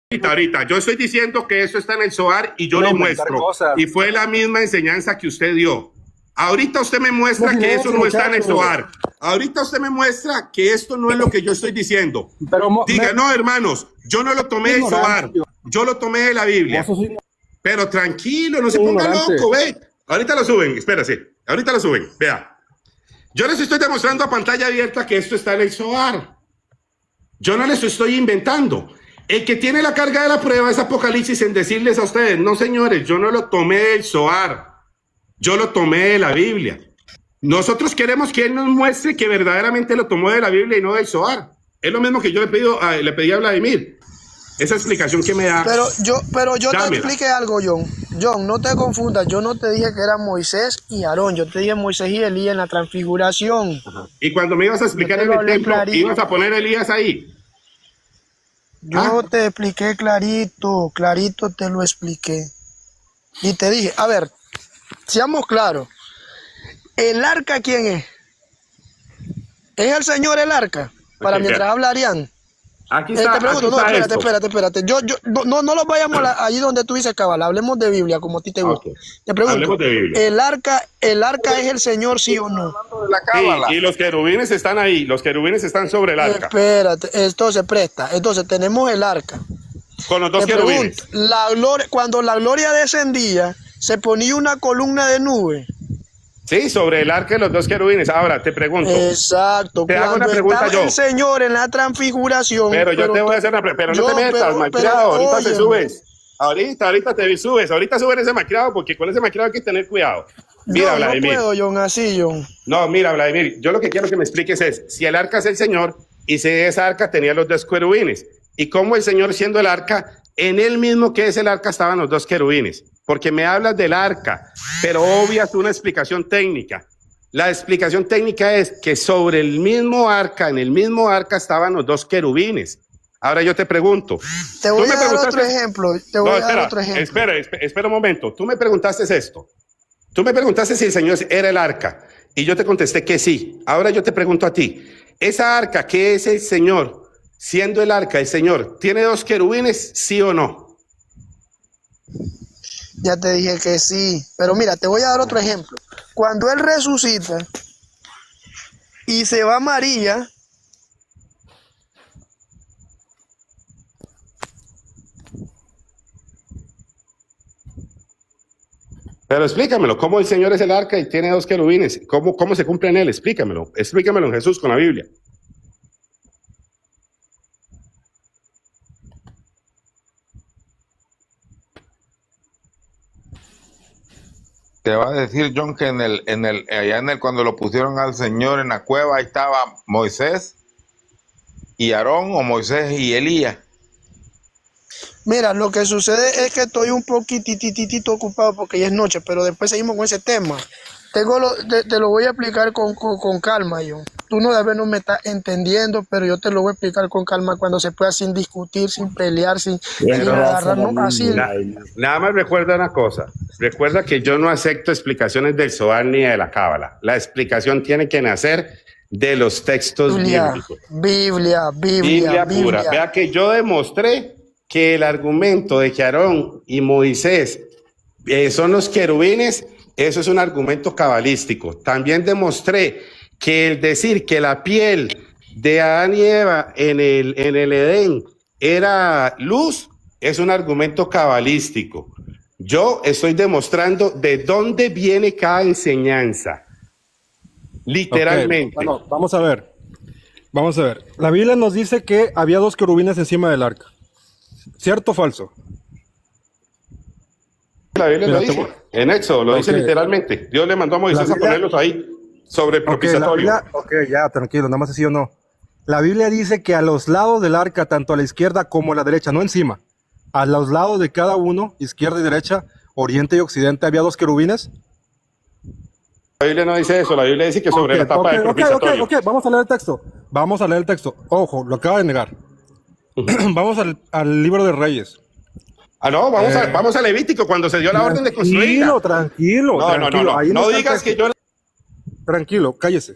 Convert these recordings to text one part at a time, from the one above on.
Ahorita, yo estoy diciendo que eso está en el Zohar y yo lo muestro. Y fue la misma enseñanza que usted dio. Ahorita usted me muestra que eso no está en el Zohar. Ahorita usted me muestra que esto no es lo que yo estoy diciendo. Diga, no, hermanos, yo no lo tomé del Zohar. Yo lo tomé de la Biblia. Pero tranquilo, no se ponga loco, ve. Ahorita lo suben, espérase. Ahorita lo suben, vea. Yo les estoy demostrando a pantalla abierta que esto está en el Zohar. Yo no les estoy inventando. El que tiene la carga de la prueba es Apocalipsis en decirles a ustedes, no señores, yo no lo tomé del Zohar, yo lo tomé de la Biblia. Nosotros queremos que él nos muestre que verdaderamente lo tomó de la Biblia y no del Zohar. Es lo mismo que yo le pedí a Vladimir. Esa explicación que me da. Pero yo te expliqué algo, John. John, no te confundas. Yo no te dije que era Moisés y Aarón. Yo te dije Moisés y Elías en la transfiguración. Ajá. Y cuando me ibas a explicar en el templo, ibas a poner a Elías ahí. Yo te expliqué clarito, clarito te lo expliqué. Y te dije, a ver, seamos claros. ¿El arca quién es? ¿Es el Señor el arca? Para mientras hablarían. Aquí está, te pregunto, aquí está espérate. No nos vayamos allí donde tú dices cabal, hablemos de Biblia, como a ti te gusta. Te pregunto, ¿el arca es el Señor, sí o no? Sí, y los querubines están ahí, los querubines están sobre el arca. Espérate, entonces tenemos el arca. Con los dos querubines. Cuando la gloria descendía, se ponía una columna de nube. Sí, sobre el arca de los dos querubines. Ahora, te pregunto. Exacto. Te hago una pregunta yo. El Señor en la transfiguración. Pero yo te voy a hacer una pregunta. Pero no te metas, malcriado. Ahorita te subes. Ahorita te subes. Ahorita suben ese malcriado, porque con ese malcriado hay que tener cuidado. Mira, Vladimir. No puedo, John, así, John. No, mira, Vladimir. Yo lo que quiero que me expliques es, si el arca es el Señor, y si esa arca tenía los dos querubines, y cómo el Señor siendo el arca, en él mismo que es el arca estaban los dos querubines. Porque me hablas del arca, pero obvias una explicación técnica. La explicación técnica es que sobre el mismo arca, en el mismo arca estaban los dos querubines. Ahora yo te pregunto. Te voy a dar otro ejemplo. Espera un momento. Tú me preguntaste esto. Tú me preguntaste si el Señor era el arca y yo te contesté que sí. Ahora yo te pregunto a ti. ¿Esa arca que es el Señor, siendo el arca el Señor, tiene dos querubines, sí o no? Ya te dije que sí, pero mira, te voy a dar otro ejemplo. Cuando él resucita y se va María, pero explícamelo, ¿cómo el Señor es el arca y tiene dos querubines? ¿Cómo se cumple en él? Explícamelo en Jesús con la Biblia. Te va a decir, John, que cuando lo pusieron al Señor en la cueva, ahí estaba Moisés y Aarón, o Moisés y Elías. Mira, lo que sucede es que estoy un poquitito ocupado porque ya es noche, pero después seguimos con ese tema. Te lo voy a explicar con calma, John. Tú no me estás entendiendo, pero yo te lo voy a explicar con calma cuando se pueda, sin discutir, sin pelear, sin agarrarnos así. Nada más recuerda una cosa. Recuerda que yo no acepto explicaciones del Zohar ni de la Cábala. La explicación tiene que nacer de los textos bíblicos. Biblia pura. Vea que yo demostré que el argumento de que Aarón y Moisés son los querubines, eso es un argumento cabalístico. También demostré que el decir que la piel de Adán y Eva en el Edén era luz es un argumento cabalístico. Yo estoy demostrando de dónde viene cada enseñanza. Literalmente. Okay. Bueno, vamos a ver. La Biblia nos dice que había dos querubines encima del arca. ¿Cierto o falso? La Biblia lo dice. En Éxodo lo dice literalmente. Dios le mandó a Moisés a ponerlos ahí sobre el propiciatorio. Ya, tranquilo, nada más así o no. La Biblia dice que a los lados del arca, tanto a la izquierda como a la derecha, no encima, a los lados de cada uno, izquierda y derecha, oriente y occidente, había dos querubines. La Biblia no dice eso, la Biblia dice que sobre la tapa del propiciatorio. Vamos a leer el texto. Ojo, lo acaba de negar. Vamos al libro de Reyes. No, vamos a Levítico, cuando se dio la orden de construir. Tranquilo. No digas que yo... Tranquilo, cállese.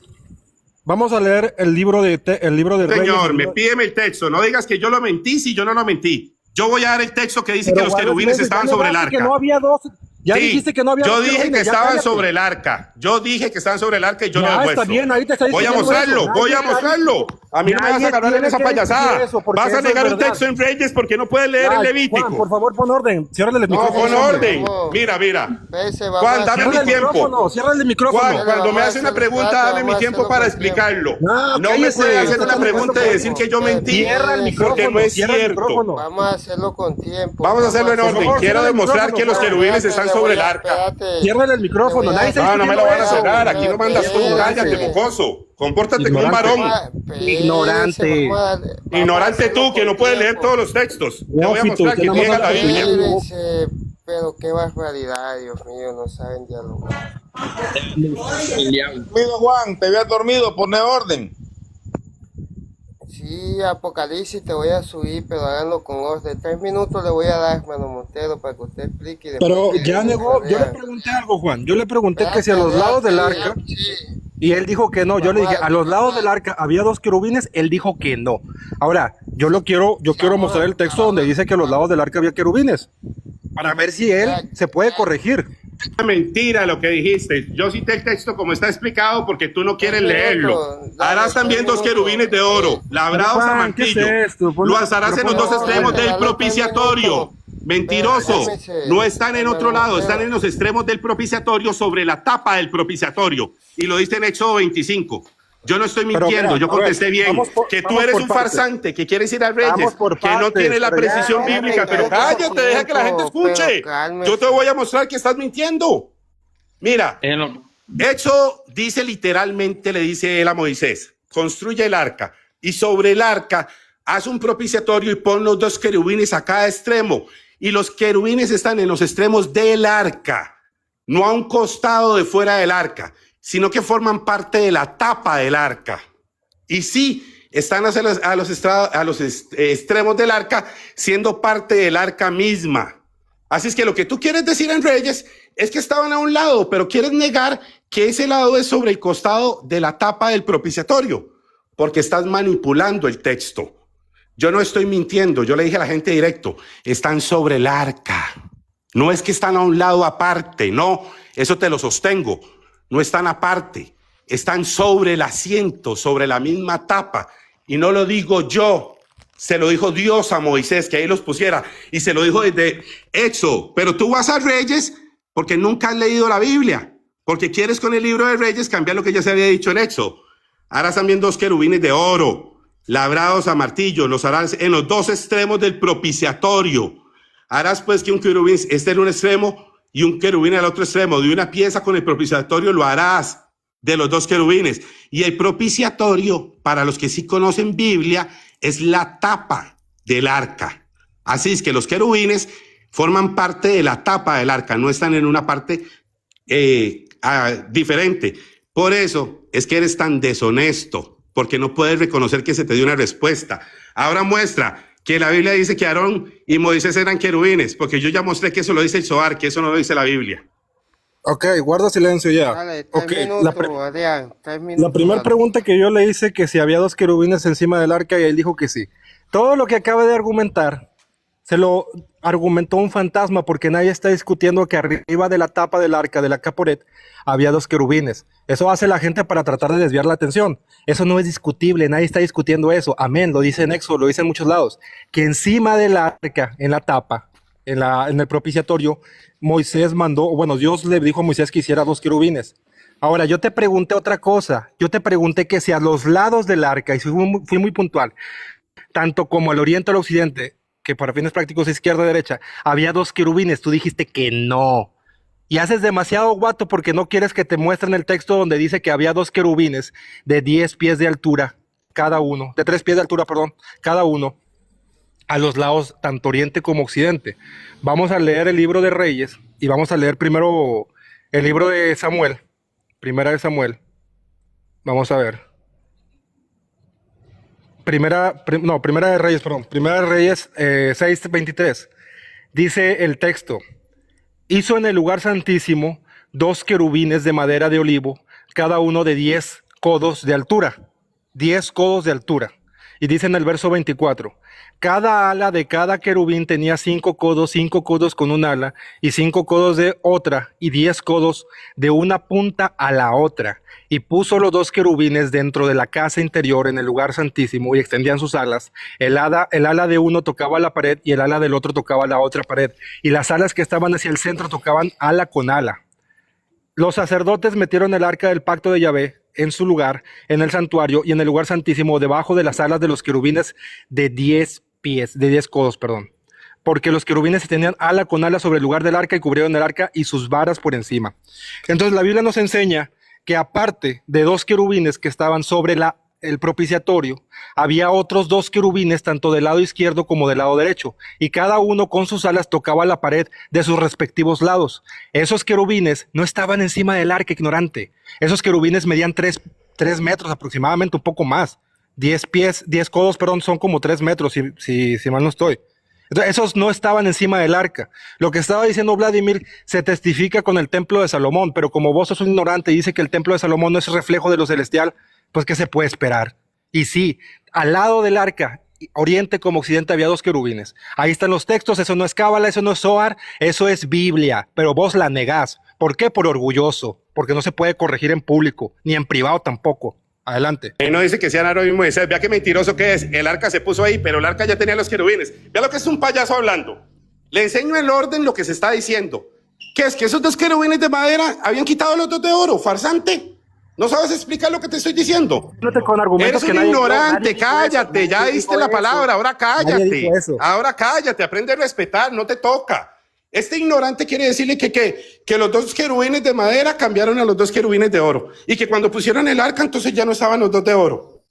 Vamos a leer el libro de Reyes. Señor, pídeme el texto. No digas que yo lo mentí si yo no lo mentí. Yo voy a dar el texto que dice Pero que los querubines estaban sobre el arca. Que no había dos. Ya Sí, dijiste que no había yo dos dije querubines, que ya estaban cállate. sobre el arca. Yo dije que estaban sobre el arca y yo Ya, lo está demuestro. bien, ahorita está Voy a discutiendo mostrarlo, eso. voy a Nadie- mostrarlo. A mí no me vas a nadie agarrar en tiene esa que discutir payasada. eso, porque Vas a eso es negar un verdad. texto en Reyes porque no puedes leer el Ay, Levítico. Juan, por favor, pon orden. Ciérrale el No, micrófono. pon hombre. orden. Mira, mira. Pese, vamos Juan, a dame hacer- mi tiempo. Ciérrale el micrófono. Juan, cuando me Vamos a hace una hacer pregunta, plata, dame mi vamos a tiempo hacerlo para con tiempo. explicarlo. No, No me cállese, puede hacer está una tomando pregunta y tiempo. decir que yo mentí. Cierra el micrófono. Porque no es cierra el cierto. micrófono. Vamos a hacerlo con tiempo. Vamos a hacerlo en hacerlo- orden. favor, Quiero cierra el demostrar micrófono, que los Juan. querubines están sobre el arca. Espérate. Ciérrale el micrófono. Te voy a- Nadie está No, no me lo van a discutiendo cerrar. eso. Aquí no mandas tú. Cállate, mocoso. Compórtate como un Ignorante. varón. Ignorante. Ignorante tú que no puedes leer todos los textos. Te voy a Neófito, mostrar que que nada más niega la habla Biblia. Espérense, pero qué barbaridad, Dios mío, no saben dialogar. Dormido, Juan, te habías dormido, pone orden. Sí, Apocalipsis te voy a subir, pero háganlo con orden. 3 minutos le voy a dar, hermano Montero, para que usted explique. y después Pero que- ya negó. Yo le pregunté algo, Juan. Yo le pregunté que si a los lados del arca. Y él dijo que no. Yo le dije, a los lados del arca había dos querubines. Él dijo que no. Ahora, yo quiero mostrar el texto donde dice que a los lados del arca había querubines. Para ver si él se puede corregir. Mentira lo que dijiste. Yo cité el texto como está explicado porque tú no quieres leerlo. Harás también dos querubines de oro, labrados a Juan, ¿qué martillo. es esto? Lo harás en los dos extremos del propiciatorio. Mentiroso. No están en otro lado, están en los extremos del propiciatorio sobre la tapa del propiciatorio. Y lo dice en Éxodo 25. Yo no estoy Pero mintiendo, mira, yo a ver, contesté bien. Que tú vamos eres por un partes. farsante, que quieres ir a Reyes, Vamos por que no partes, tiene la pero ya, precisión bíblica. Pero cállate, deja que la gente escuche. Pero cálmese. Yo te voy a mostrar que estás mintiendo. Mira, Éxodo dice literalmente, le dice él a Moisés, construye el arca y sobre el arca haz un propiciatorio y pon los dos querubines a cada extremo. Y los querubines están en los extremos del arca, no a un costado de fuera del arca, sino que forman parte de la tapa del arca. Y sí, están a los extremos del arca, siendo parte del arca misma. Así es que lo que tú quieres decir en Reyes es que estaban a un lado, pero quieres negar que ese lado es sobre el costado de la tapa del propiciatorio, porque estás manipulando el texto. Yo no estoy mintiendo, yo le dije a la gente directo, están sobre el arca. No es que están a un lado aparte, no, eso te lo sostengo. No están aparte, están sobre el asiento, sobre la misma tapa. Y no lo digo yo, se lo dijo Dios a Moisés, que ahí los pusiera. Y se lo dijo desde Éxodo. Pero tú vas a Reyes porque nunca has leído la Biblia. Porque quieres con el libro de Reyes cambiar lo que ya se había dicho en Éxodo. Harás también dos querubines de oro, labrados a martillo. Los harás en los dos extremos del propiciatorio. Harás pues que un querubín esté en un extremo y un querubín al otro extremo. De una pieza con el propiciatorio lo harás de los dos querubines. Y el propiciatorio, para los que sí conocen Biblia, es la tapa del arca. Así es que los querubines forman parte de la tapa del arca, no están en una parte diferente. Por eso es que eres tan deshonesto, porque no puedes reconocer que se te dio una respuesta. Ahora muestra que la Biblia dice que Aarón y Moisés eran querubines, porque yo ya mostré que eso lo dice el Zohar, que eso no lo dice la Biblia. Ok, guarda silencio ya. Dale, Okay, Adrián, 3 la minutos, primera dale. pregunta que yo le hice que si había dos querubines encima del arca y él dijo que sí. Todo lo que acaba de argumentar se lo argumentó un fantasma porque nadie está discutiendo que arriba de la tapa del arca de la Caporet había dos querubines. Eso hace la gente para tratar de desviar la atención. Eso no es discutible, nadie está discutiendo eso. Amén, lo dice en Éxodo, lo dice en muchos lados. Que encima del arca, en la tapa, en el propiciatorio, Moisés mandó, bueno, Dios le dijo a Moisés que hiciera dos querubines. Ahora, yo te pregunté otra cosa. Yo te pregunté que si a los lados del arca, y fui muy puntual, tanto como al oriente o al occidente, que para fines prácticos izquierda y derecha, había dos querubines, tú dijiste que no. Y haces demasiado guato porque no quieres que te muestren el texto donde dice que había dos querubines de 10 pies de altura cada uno, de 3 pies de altura, perdón, cada uno, a los lados tanto oriente como occidente. Vamos a leer el libro de Reyes y vamos a leer primero el libro de Samuel, primera de Samuel. Vamos a ver. Primera de Reyes, perdón. Primera de Reyes 6:23. Dice el texto: hizo en el lugar santísimo dos querubines de madera de olivo, cada uno de 10 codos de altura. 10 codos de altura. Y dice en el verso 24, cada ala de cada querubín tenía 5 codos con un ala, y 5 codos de otra, y 10 codos de una punta a la otra. Y puso los 2 querubines dentro de la casa interior en el lugar santísimo, y extendían sus alas. El ala de uno tocaba la pared, y el ala del otro tocaba la otra pared. Y las alas que estaban hacia el centro tocaban ala con ala. Los sacerdotes metieron el arca del pacto de Yahvé en su lugar, en el santuario y en el lugar santísimo, debajo de las alas de los querubines de 10 codos, perdón. Porque los querubines tenían ala con ala sobre el lugar del arca y cubrieron el arca y sus varas por encima. Entonces la Biblia nos enseña que aparte de 2 querubines que estaban sobre el propiciatorio, había otros 2 querubines tanto del lado izquierdo como del lado derecho, y cada uno con sus alas tocaba la pared de sus respectivos lados. Esos querubines no estaban encima del arca, ignorante. Esos querubines medían 3 metros aproximadamente, un poco más. 10 codos, perdón, son como 3 metros, si mal no estoy. Entonces, esos no estaban encima del arca. Lo que estaba diciendo Vladimir se testifica con el templo de Salomón, pero como vos sos un ignorante y dice que el templo de Salomón no es reflejo de lo celestial, pues ¿qué se puede esperar? Y sí, al lado del arca, oriente como occidente, había 2 querubines. Ahí están los textos, eso no es cábala, eso no es Zohar, eso es Biblia, pero vos la negás. ¿Por qué? Por orgulloso, porque no se puede corregir en público, ni en privado tampoco. Adelante. No dice que sean Aarón y Moisés. Vea qué mentiroso que es. El arca se puso ahí, pero el arca ya tenía los querubines. Vea lo que es un payaso hablando. Le enseño el orden, lo que se está diciendo. ¿Qué es? Que esos 2 querubines de madera habían quitado los 2 de oro. Farsante. ¿No sabes explicar lo que te estoy diciendo? Con argumentos. Eres un ignorante, cállate. Ya diste la palabra, ahora cállate. Ahora cállate, aprende a respetar, no te toca. Este ignorante quiere decirle que los 2 querubines de madera cambiaron a los 2 querubines de oro. Y que cuando pusieron el arca, entonces ya no estaban los 2 de oro.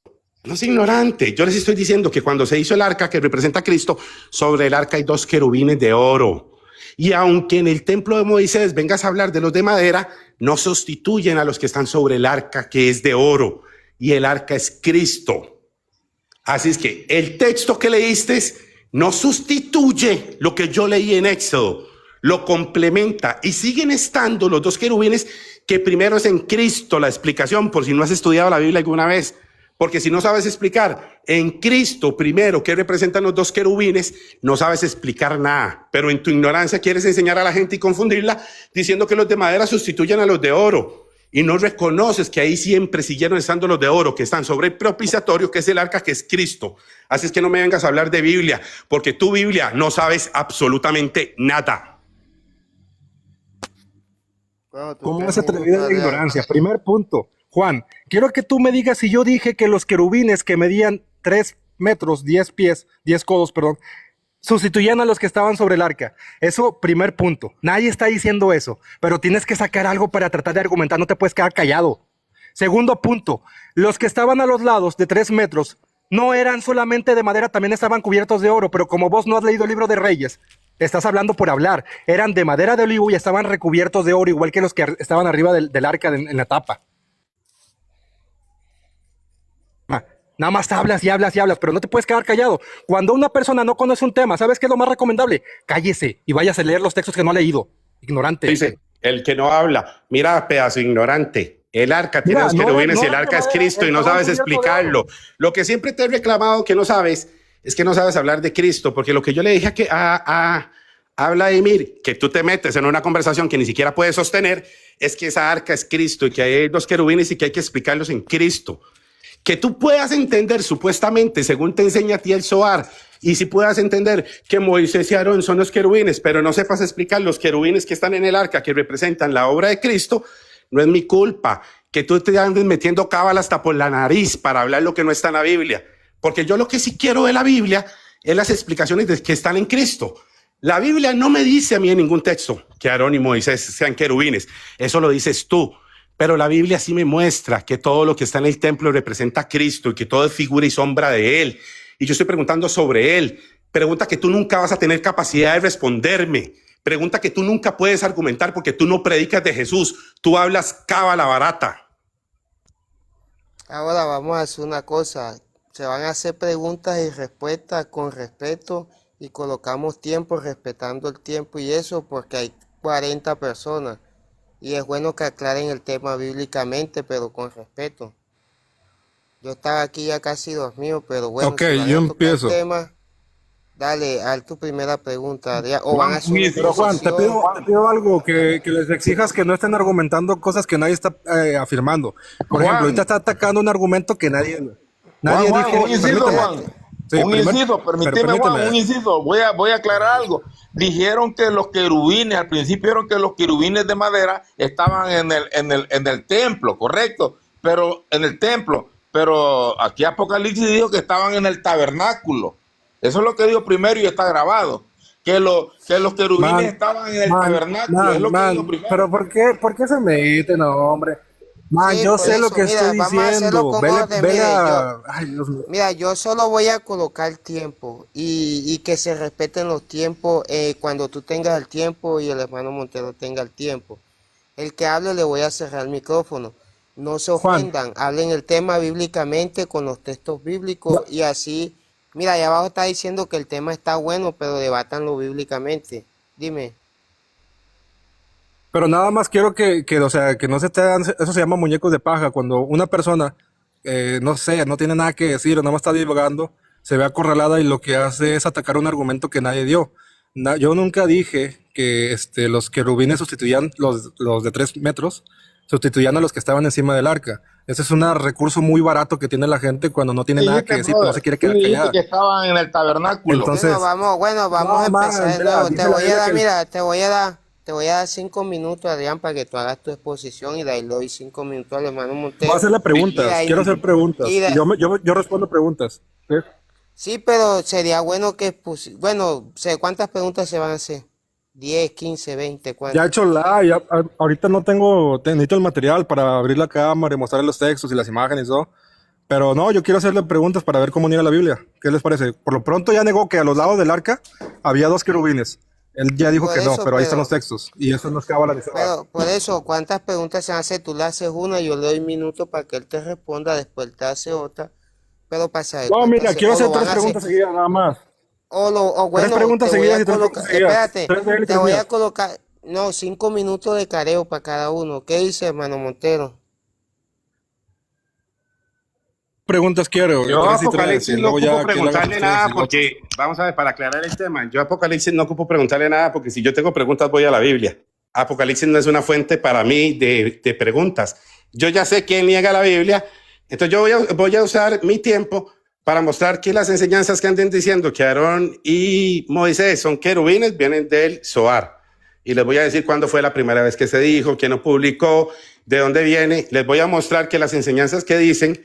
No es ignorante. Yo les estoy diciendo que cuando se hizo el arca, que representa a Cristo, sobre el arca hay 2 querubines de oro. Y aunque en el templo de Moisés vengas a hablar de los de madera, no sustituyen a los que están sobre el arca, que es de oro. Y el arca es Cristo. Así es que el texto que leíste no sustituye lo que yo leí en Éxodo. Lo complementa y siguen estando los 2 querubines, que primero es en Cristo la explicación, por si no has estudiado la Biblia alguna vez, porque si no sabes explicar en Cristo primero qué representan los 2 querubines, no sabes explicar nada, pero en tu ignorancia quieres enseñar a la gente y confundirla diciendo que los de madera sustituyen a los de oro, y no reconoces que ahí siempre siguieron estando los de oro, que están sobre el propiciatorio, que es el arca, que es Cristo. Así es que no me vengas a hablar de Biblia, porque tu Biblia no sabes absolutamente nada. ¿Cómo es atrevida la ignorancia? Primer punto. Juan, quiero que tú me digas si yo dije que los querubines que medían 3 metros, 10 codos, sustituían a los que estaban sobre el arca. Eso, primer punto. Nadie está diciendo eso, pero tienes que sacar algo para tratar de argumentar, no te puedes quedar callado. Segundo punto, los que estaban a los lados de 3 metros no eran solamente de madera, también estaban cubiertos de oro, pero como vos no has leído el libro de Reyes, estás hablando por hablar. Eran de madera de olivo y estaban recubiertos de oro, igual que los que estaban arriba del arca en la tapa. Nada más hablas y hablas y hablas, pero no te puedes quedar callado. Cuando una persona no conoce un tema, ¿sabes qué es lo más recomendable? Cállese y váyase a leer los textos que no ha leído. Ignorante. Dice, el que no habla. Mira, pedazo ignorante. El arca tiene los querubines y el arca es Cristo y no sabes explicarlo. Lo que siempre te he reclamado que no sabes es que no sabes hablar de Cristo, porque lo que yo le dije a Vladimir, que tú te metes en una conversación que ni siquiera puedes sostener, es que esa arca es Cristo y que hay 2 querubines y que hay que explicarlos en Cristo. Que tú puedas entender supuestamente, según te enseña a ti el Zohar, y si puedas entender que Moisés y Aarón son los querubines, pero no sepas explicar los querubines que están en el arca, que representan la obra de Cristo, no es mi culpa. Que tú te andes metiendo cábala hasta por la nariz para hablar lo que no está en la Biblia. Porque yo lo que sí quiero de la Biblia es las explicaciones de que están en Cristo. La Biblia no me dice a mí en ningún texto que Aarón y Moisés sean querubines. Eso lo dices tú. Pero la Biblia sí me muestra que todo lo que está en el templo representa a Cristo y que todo es figura y sombra de Él. Y yo estoy preguntando sobre Él. Pregunta que tú nunca vas a tener capacidad de responderme. Pregunta que tú nunca puedes argumentar porque tú no predicas de Jesús. Tú hablas cábala barata. Ahora vamos a hacer una cosa. Se van a hacer preguntas y respuestas con respeto y colocamos tiempo respetando el tiempo y eso porque hay 40 personas. Y es bueno que aclaren el tema bíblicamente, pero con respeto. Yo estaba aquí ya casi dormido, pero bueno, Ok, si van yo a tocar el empiezo. tema, dale, haz tu primera pregunta, Adrián, o van Juan, a hacer un una Pero inciso. Juan, exposición. te pido algo, que les exijas que no estén argumentando cosas que nadie está afirmando. Por ejemplo, ahorita Juan, está atacando un argumento que nadie, Juan, nadie Juan, dije, un inciso, permíteme. Juan. Espérate. Sí, Un inciso, pero permíteme, Juan, un permíteme. inciso. Voy a aclarar algo. Dijeron que los querubines, al principio dijeron que los querubines de madera estaban en el templo, correcto, pero en el templo, pero aquí Apocalipsis dijo que estaban en el tabernáculo. Eso es lo que dijo primero y está grabado. Que los querubines Man, estaban en el tabernáculo, es lo que dijo primero. pero por qué se mete? No, hombre. Man, Sí, yo por sé lo eso, que mira, estoy vamos a hacerlo diciendo. con orden, Vele mire, ay, Dios mío. mira, yo solo voy a colocar tiempo y que se respeten los tiempos cuando tú tengas el tiempo y el hermano Montero tenga el tiempo. El que hable le voy a cerrar el micrófono. No se Juan, ofendan, hablen el tema bíblicamente con los textos bíblicos no, y así, mira, allá abajo está diciendo que el tema está bueno, pero debátanlo bíblicamente. Dime. pero nada más quiero o sea, que no se estén, eso se llama muñecos de paja, cuando una persona, no sé, no tiene nada que decir o nada más está divagando, se ve acorralada y lo que hace es atacar un argumento que nadie dio. Yo nunca dije que los querubines sustituían los de 3 metros, sustituían a los que estaban encima del arca. Ese es un recurso muy barato que tiene la gente cuando no tiene nada que Dijiste, decir, pero no se brother, quiere tú quedar dijiste callada. que estaban en el tabernáculo. Entonces, Bueno, vamos a no, empezar man, de mira, nuevo. Te dice la voy a Biblia dar, que mira, te voy a dar 5 minutos, Adrián, para que tú hagas tu exposición y de ahí le doy 5 minutos al hermano voy a Montero. hacerle Y de preguntas, quiero ahí, hacer preguntas. y de- Yo respondo preguntas. ¿Sí? sí, pero sería bueno bueno, sé cuántas preguntas se van a hacer. 10, 15, 20, Ya he ¿cuántas? hecho ahorita no necesito el material para abrir la cámara y mostrar los textos y las imágenes y todo. Pero no, yo quiero hacerle preguntas para ver cómo niega la Biblia. ¿Qué les parece? Por lo pronto ya negó que a los lados del arca había 2 querubines. Él ya dijo Por que no, eso, pero ahí están los textos. Y eso nos acaba la de cerrar. por eso, ¿cuántas preguntas se van a hacer? Tú le haces una, yo le doy minutos para que él te responda, después él te hace otra. Pero para saber No, cuántas mira, quiero o hacer lo van tres a hacer. preguntas seguidas nada más. O Tres bueno, preguntas te voy seguidas a y tres colocar, preguntas seguidas. espérate, Tres de él y te tres voy a mías. colocar, no, 5 minutos de careo para cada uno. ¿Qué dice, hermano Montero? Preguntas quiero, Yo tres y tres. Y Apocalipsis no luego ocupo ya que él haga sus preguntarle tres nada y luego porque, vamos a ver, para aclarar el tema, yo Apocalipsis no ocupo preguntarle nada porque si yo tengo preguntas voy a la Biblia. Apocalipsis no es una fuente para mí de preguntas. Yo ya sé quién niega la Biblia, entonces yo voy a usar mi tiempo para mostrar que las enseñanzas que anden diciendo que Aarón y Moisés son querubines vienen del Zohar. Y les voy a decir cuándo fue la primera vez que se dijo, quién lo publicó, de dónde viene. Les voy a mostrar que las enseñanzas que dicen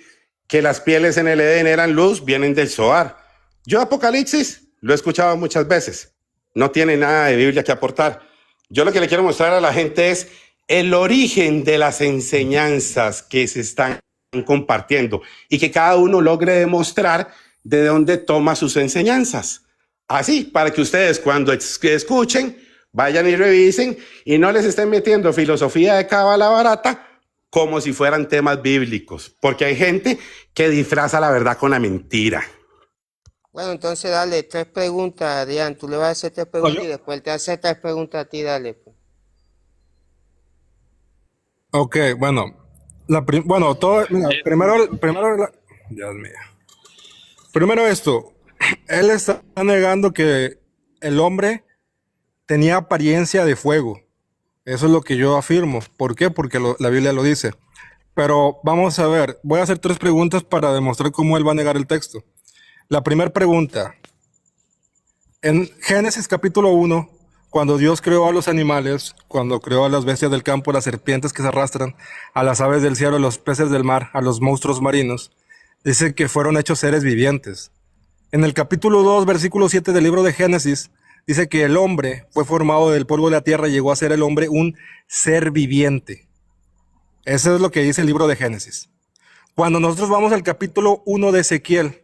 que las pieles en el Edén eran luz vienen del Zohar. Yo Apocalipsis lo he escuchado muchas veces. No tiene nada de Biblia que aportar. Yo lo que le quiero mostrar a la gente es el origen de las enseñanzas que se están compartiendo y que cada uno logre demostrar de dónde toma sus enseñanzas. Así, para que ustedes cuando escuchen, vayan y revisen y no les estén metiendo filosofía de cábala barata como si fueran temas bíblicos, porque hay gente que disfraza la verdad con la mentira. Bueno, entonces dale 3 preguntas, Adrián. Tú le vas a hacer 3 preguntas y después él te hace 3 preguntas a ti, dale, pues. Ok, bueno. Mira, Dios mío. Primero esto. Él está negando que el hombre tenía apariencia de fuego. Eso es lo que yo afirmo. ¿Por qué? Porque la Biblia lo dice. Pero vamos a ver, voy a hacer 3 preguntas para demostrar cómo él va a negar el texto. La primera pregunta. En Génesis capítulo 1, cuando Dios creó a los animales, cuando creó a las bestias del campo, las serpientes que se arrastran, a las aves del cielo, a los peces del mar, a los monstruos marinos, dice que fueron hechos seres vivientes. En el capítulo 2, versículo 7 del libro de Génesis, dice que el hombre fue formado del polvo de la tierra y llegó a ser el hombre un ser viviente. Eso es lo que dice el libro de Génesis. Cuando nosotros vamos al capítulo 1 de Ezequiel,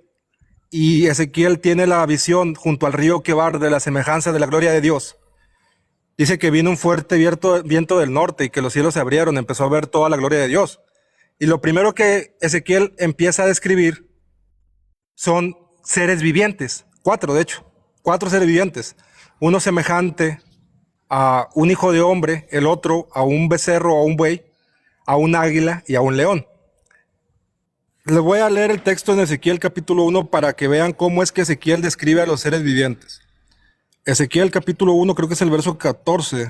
y Ezequiel tiene la visión junto al río Quebar de la semejanza de la gloria de Dios, dice que vino un fuerte viento del norte y que los cielos se abrieron, empezó a ver toda la gloria de Dios. Y lo primero que Ezequiel empieza a describir son seres vivientes, 4 de hecho, 4 seres vivientes. Uno semejante a un hijo de hombre, el otro a un becerro o a un buey, a un águila y a un león. Les voy a leer el texto en Ezequiel capítulo 1 para que vean cómo es que Ezequiel describe a los seres vivientes. Ezequiel capítulo 1, creo que es el verso 14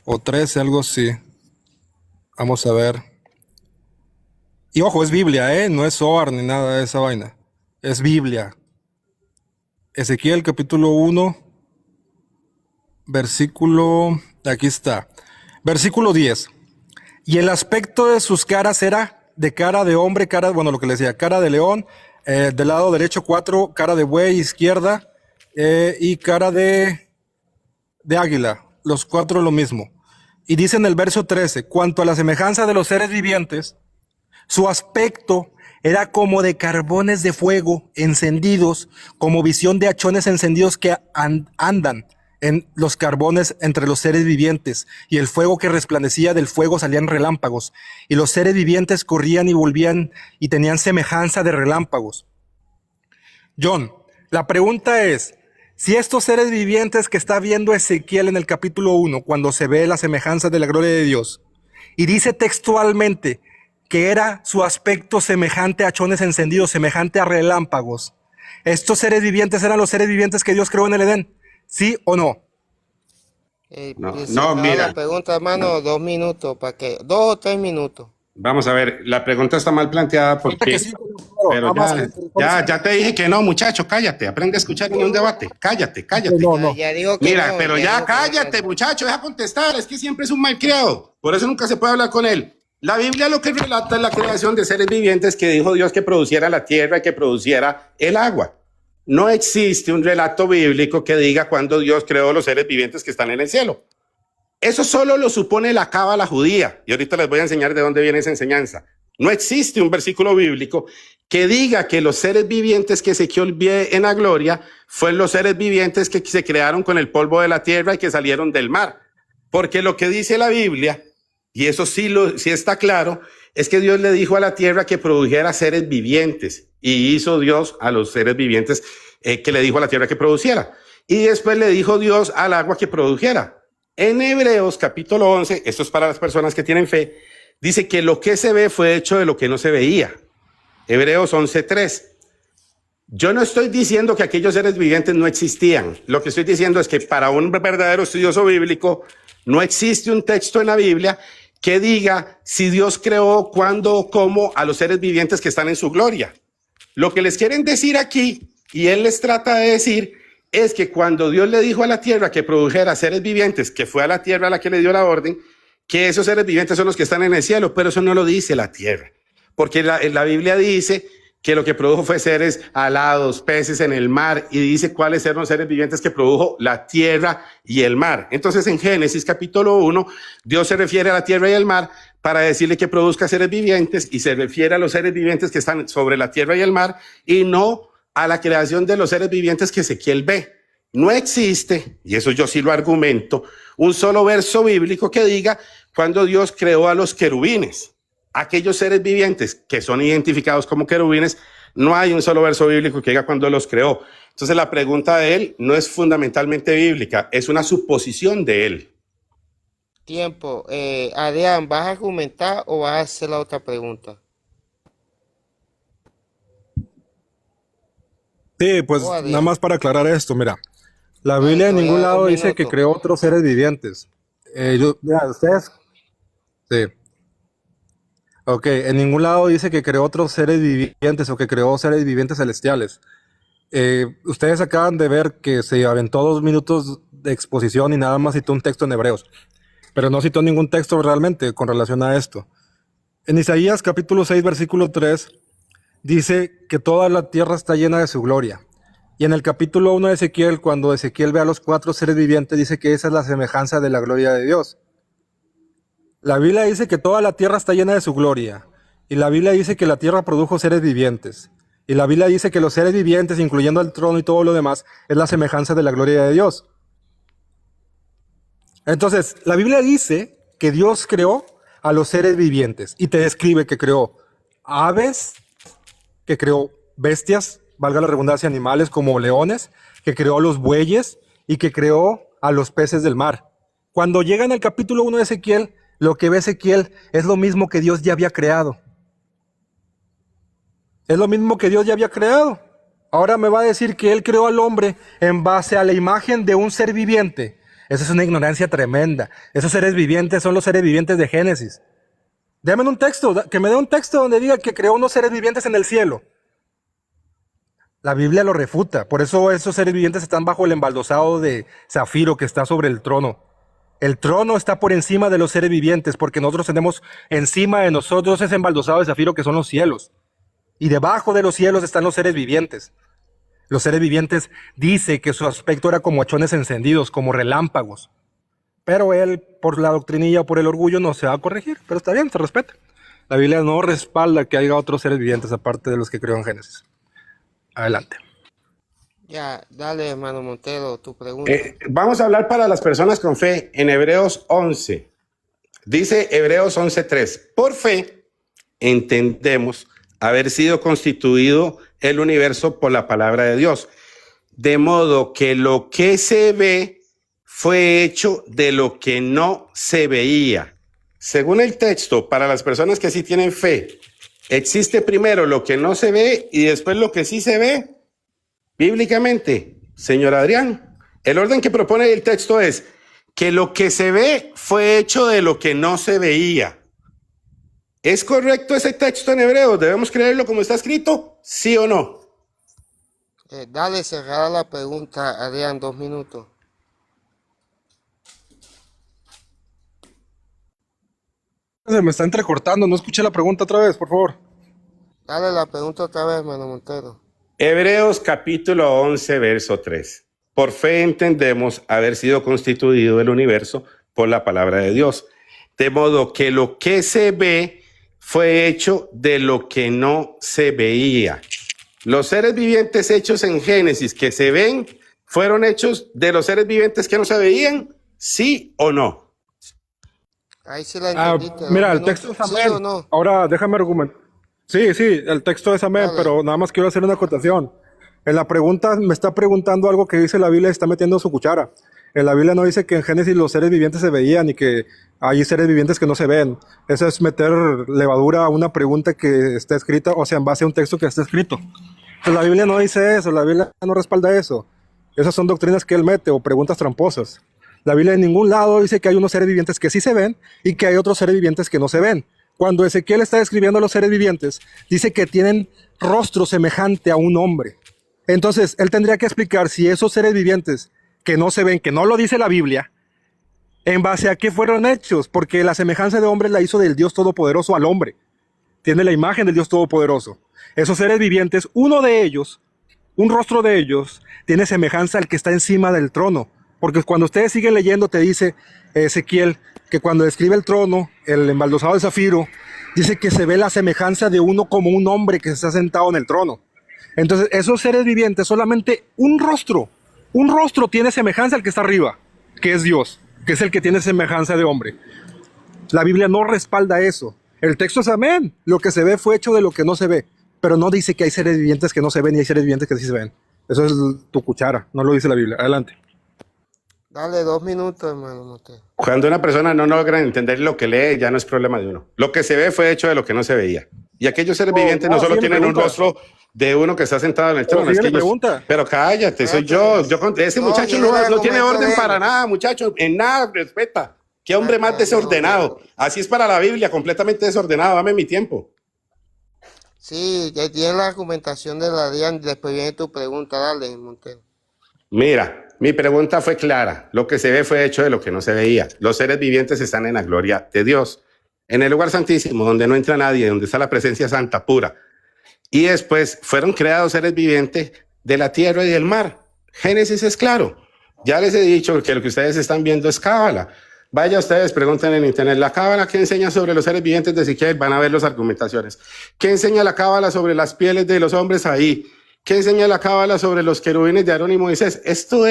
o 13, algo así. Vamos a ver. Y ojo, es Biblia, no es Zohar ni nada de esa vaina. Es Biblia. Ezequiel capítulo 1, versículo... Aquí está. Versículo 10. Y el aspecto de sus caras era de cara de hombre, cara, bueno, lo que le decía, cara de león, del lado derecho 4, cara de buey, izquierda, y cara de águila. Los 4 lo mismo. Y dice en el verso 13, cuanto a la semejanza de los seres vivientes, su aspecto era como de carbones de fuego encendidos, como visión de hachones encendidos que andan en los carbones entre los seres vivientes, y el fuego que resplandecía del fuego salían relámpagos, y los seres vivientes corrían y volvían y tenían semejanza de relámpagos. John, la pregunta es, si estos seres vivientes que está viendo Ezequiel en el capítulo 1, cuando se ve la semejanza de la gloria de Dios, y dice textualmente que era su aspecto semejante a hachones encendidos, semejante a relámpagos, ¿estos seres vivientes eran los seres vivientes que Dios creó en el Edén? ¿Sí o no? No, mira. La pregunta, hermano, 2 minutos, para que 2 o 3 minutos. Vamos a ver, la pregunta está mal planteada porque... Pero ya te dije que no, muchacho, cállate, aprende a escuchar en un debate. Cállate. No. Ya digo que Mira, no, pero ya cállate, no. muchacho, deja contestar, es que siempre es un malcriado, por eso nunca se puede hablar con él. La Biblia lo que relata es la creación de seres vivientes que dijo Dios que produciera la tierra y que produciera el agua. No existe un relato bíblico que diga cuándo Dios creó los seres vivientes que están en el cielo. Eso solo lo supone la cábala judía, y ahorita les voy a enseñar de dónde viene esa enseñanza. No existe un versículo bíblico que diga que los seres vivientes que Ezequiel vio en la gloria fueron los seres vivientes que se crearon con el polvo de la tierra y que salieron del mar. Porque lo que dice la Biblia, y eso sí está claro, es que Dios le dijo a la tierra que produjera seres vivientes, y hizo Dios a los seres vivientes que le dijo a la tierra que produciera. Y después le dijo Dios al agua que produjera. En Hebreos capítulo 11, esto es para las personas que tienen fe, dice que lo que se ve fue hecho de lo que no se veía. Hebreos 11:3. Yo no estoy diciendo que aquellos seres vivientes no existían. Lo que estoy diciendo es que para un verdadero estudioso bíblico no existe un texto en la Biblia que diga si Dios creó, cuándo, cómo a los seres vivientes que están en su gloria. Lo que les quieren decir aquí, y él les trata de decir, es que cuando Dios le dijo a la tierra que produjera seres vivientes, que fue a la tierra a la que le dio la orden, que esos seres vivientes son los que están en el cielo, pero eso no lo dice la tierra, porque la Biblia dice que lo que produjo fue seres alados, peces en el mar, y dice cuáles eran los seres vivientes que produjo la tierra y el mar. Entonces en Génesis capítulo 1, Dios se refiere a la tierra y el mar para decirle que produzca seres vivientes, y se refiere a los seres vivientes que están sobre la tierra y el mar, y no a la creación de los seres vivientes que Ezequiel ve. No existe, y eso yo sí lo argumento, un solo verso bíblico que diga cuando Dios creó a los querubines. Aquellos seres vivientes que son identificados como querubines, no hay un solo verso bíblico que diga cuando los creó. Entonces la pregunta de él no es fundamentalmente bíblica, es una suposición de él. Tiempo. Adrián, ¿vas a argumentar o vas a hacer la otra pregunta? Sí, pues nada más para aclarar esto, mira. La Biblia en ningún lado dice que creó otros seres vivientes. Mira, ustedes... Sí. Ok, en ningún lado dice que creó otros seres vivientes o que creó seres vivientes celestiales. Ustedes acaban de ver que se aventó 2 minutos de exposición y nada más citó un texto en Hebreos, pero no citó ningún texto realmente con relación a esto. En Isaías capítulo 6, versículo 3, dice que toda la tierra está llena de su gloria. Y en el capítulo 1 de Ezequiel, cuando Ezequiel ve a los 4 seres vivientes, dice que esa es la semejanza de la gloria de Dios. La Biblia dice que toda la tierra está llena de su gloria. Y la Biblia dice que la tierra produjo seres vivientes. Y la Biblia dice que los seres vivientes, incluyendo el trono y todo lo demás, es la semejanza de la gloria de Dios. Entonces, la Biblia dice que Dios creó a los seres vivientes y te describe que creó aves, que creó bestias, valga la redundancia, animales como leones, que creó a los bueyes y que creó a los peces del mar. Cuando llega en el capítulo 1 de Ezequiel, lo que ve Ezequiel es lo mismo que Dios ya había creado. Es lo mismo que Dios ya había creado. Ahora me va a decir que Él creó al hombre en base a la imagen de un ser viviente. Esa es una ignorancia tremenda. Esos seres vivientes son los seres vivientes de Génesis. Déjame un texto, que me dé un texto donde diga que creó unos seres vivientes en el cielo. La Biblia lo refuta. Por eso esos seres vivientes están bajo el embaldosado de zafiro que está sobre el trono. El trono está por encima de los seres vivientes, porque nosotros tenemos encima de nosotros ese embaldosado de zafiro que son los cielos. Y debajo de los cielos están los seres vivientes. Los seres vivientes dice que su aspecto era como hachones encendidos, como relámpagos. Pero él, por la doctrinilla o por el orgullo, no se va a corregir. Pero está bien, se respeta. La Biblia no respalda que haya otros seres vivientes aparte de los que creó en Génesis. Adelante. Ya, dale, hermano Montero, tu pregunta. Vamos a hablar para las personas con fe en Hebreos 11. Dice Hebreos 11:3. Por fe entendemos haber sido constituido el universo por la palabra de Dios, de modo que lo que se ve fue hecho de lo que no se veía. Según el texto, para las personas que sí tienen fe, existe primero lo que no se ve y después lo que sí se ve. Bíblicamente, señor Adrián, el orden que propone el texto es que lo que se ve fue hecho de lo que no se veía. ¿Es correcto ese texto en Hebreos? ¿Debemos creerlo como está escrito? ¿Sí o no? Dale, cerrada la pregunta, Adrián, 2 minutos. Se me está entrecortando, no escuché la pregunta otra vez, por favor. Dale la pregunta otra vez, hermano Montero. Hebreos capítulo 11, verso 3. Por fe entendemos haber sido constituido el universo por la palabra de Dios, de modo que lo que se ve fue hecho de lo que no se veía. Los seres vivientes hechos en Génesis que se ven, ¿fueron hechos de los seres vivientes que no se veían? ¿Sí o no? Ahí sí la entendiste. Mira, el texto es amén. ¿Sí o no? Ahora déjame argumentar. Sí, el texto es amén, Dale. pero nada más quiero hacer una acotación. En la pregunta me está preguntando algo que dice la Biblia y está metiendo su cuchara. En la Biblia no dice que en Génesis los seres vivientes se veían y que hay seres vivientes que no se ven. Eso es meter levadura a una pregunta que está escrita, o sea, en base a un texto que está escrito. Pues la Biblia no dice eso, la Biblia no respalda eso. Esas son doctrinas que él mete o preguntas tramposas. La Biblia en ningún lado dice que hay unos seres vivientes que sí se ven y que hay otros seres vivientes que no se ven. Cuando Ezequiel está describiendo a los seres vivientes, dice que tienen rostro semejante a un hombre. Entonces, él tendría que explicar si esos seres vivientes que no se ven, que no lo dice la Biblia, en base a qué fueron hechos, porque la semejanza de hombre la hizo del Dios Todopoderoso al hombre. Tiene la imagen del Dios Todopoderoso. Esos seres vivientes, uno de ellos, un rostro de ellos, tiene semejanza al que está encima del trono. Porque cuando ustedes siguen leyendo, te dice Ezequiel que cuando describe el trono, el embaldosado de zafiro, dice que se ve la semejanza de uno como un hombre que está sentado en el trono. Entonces, esos seres vivientes, solamente un rostro tiene semejanza al que está arriba, que es Dios, que es el que tiene semejanza de hombre. La Biblia no respalda eso. El texto es amén. Lo que se ve fue hecho de lo que no se ve, pero no dice que hay seres vivientes que no se ven y hay seres vivientes que sí se ven. Eso es tu cuchara, no lo dice la Biblia. Adelante. Dale 2 minutos, hermano Montero. Cuando una persona no logra entender lo que lee, ya no es problema de uno. Lo que se ve fue hecho de lo que no se veía. Y aquellos seres vivientes no solo tienen un rostro de uno que está sentado en el trono. Es que ellos, pero cállate, soy yo. Ese muchacho no tiene orden para nada, muchacho. En nada respeta. Qué hombre más desordenado. Así es para la Biblia, completamente desordenado. Dame mi tiempo. Sí, ya tiene la argumentación de la Adrián. Después viene tu pregunta. Dale, Montero. Mira, mi pregunta fue clara. Lo que se ve fue hecho de lo que no se veía. Los seres vivientes están en la gloria de Dios, en el lugar santísimo, donde no entra nadie, donde está la presencia santa pura. Y después fueron creados seres vivientes de la tierra y del mar. Génesis es claro. Ya les he dicho que lo que ustedes están viendo es cábala. Vaya ustedes, pregunten en internet, la cábala, ¿qué enseña sobre los seres vivientes de Ezequiel? Van a ver las argumentaciones. ¿Qué enseña la cábala sobre las pieles de los hombres ahí? ¿Qué enseña la cábala sobre los querubines de Aarón y Moisés? Esto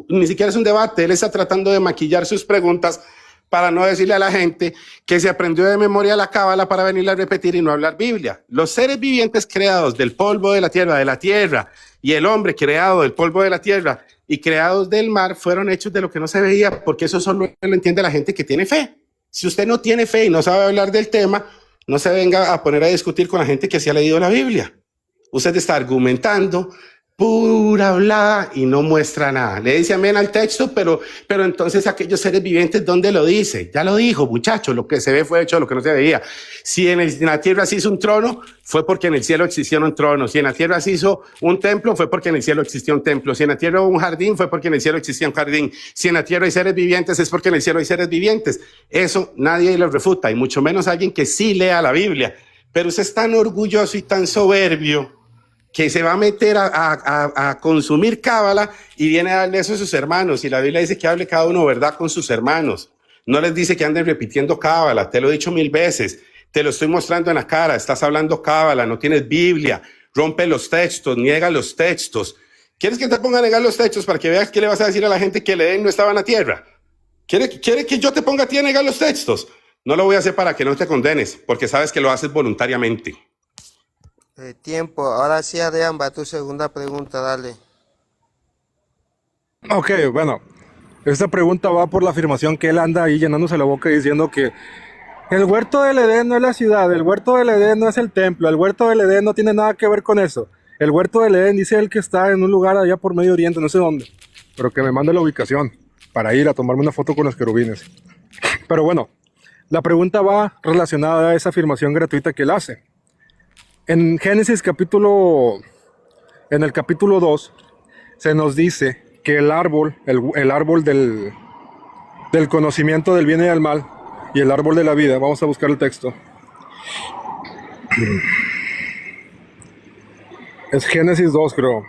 ni siquiera es un debate. Él está tratando de maquillar sus preguntas para no decirle a la gente que se aprendió de memoria la cábala para venirla a repetir y no hablar Biblia. Los seres vivientes creados del polvo de la tierra, y el hombre creado del polvo de la tierra y creados del mar fueron hechos de lo que no se veía, porque eso solo lo entiende la gente que tiene fe. Si usted no tiene fe y no sabe hablar del tema, no se venga a poner a discutir con la gente que sí ha leído la Biblia. Usted está argumentando pura bla y no muestra nada. Le dice amén al texto, pero entonces aquellos seres vivientes, ¿dónde lo dice? Ya lo dijo, muchachos, lo que se ve fue hecho, lo que no se veía. Si en la tierra se hizo un trono, fue porque en el cielo existió un trono. Si en la tierra se hizo un templo, fue porque en el cielo existió un templo. Si en la tierra hubo un jardín, fue porque en el cielo existía un jardín. Si en la tierra hay seres vivientes, es porque en el cielo hay seres vivientes. Eso nadie lo refuta, y mucho menos alguien que sí lea la Biblia. Pero usted es tan orgulloso y tan soberbio que se va a meter a consumir cábala y viene a darle eso a sus hermanos. Y la Biblia dice que hable cada uno verdad con sus hermanos. No les dice que anden repitiendo cábala. Te lo he dicho 1000 veces. Te lo estoy mostrando en la cara. Estás hablando cábala, no tienes Biblia. Rompe los textos, niega los textos. ¿Quieres que te ponga a negar los textos para que veas qué le vas a decir a la gente que el Edén no estaba en la tierra? ¿Quiere que yo te ponga a ti a negar los textos? No lo voy a hacer para que no te condenes, porque sabes que lo haces voluntariamente. Tiempo. Ahora sí, Adrián, va tu segunda pregunta, dale. Ok, bueno, esta pregunta va por la afirmación que él anda ahí llenándose la boca diciendo que el huerto del Edén no es la ciudad, el huerto del Edén no es el templo, el huerto del Edén no tiene nada que ver con eso. El huerto del Edén dice él que está en un lugar allá por Medio Oriente, no sé dónde, pero que me mande la ubicación para ir a tomarme una foto con los querubines. Pero bueno, la pregunta va relacionada a esa afirmación gratuita que él hace. En Génesis en el capítulo 2, se nos dice que el árbol del conocimiento del bien y del mal y el árbol de la vida, vamos a buscar el texto. Es Génesis 2, creo.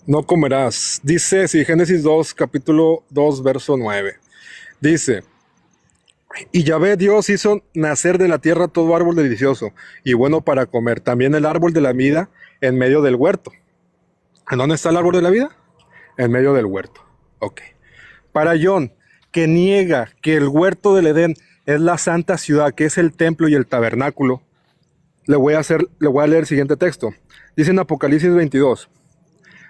No comerás. Dice, sí, Génesis 2, capítulo 2, verso 9. Dice: y Yahvé Dios hizo nacer de la tierra todo árbol delicioso y bueno para comer, también el árbol de la vida en medio del huerto. ¿En dónde está el árbol de la vida? En medio del huerto. Ok. Para John, que niega que el huerto del Edén es la santa ciudad, que es el templo y el tabernáculo, le voy a leer el siguiente texto. Dice en Apocalipsis 22: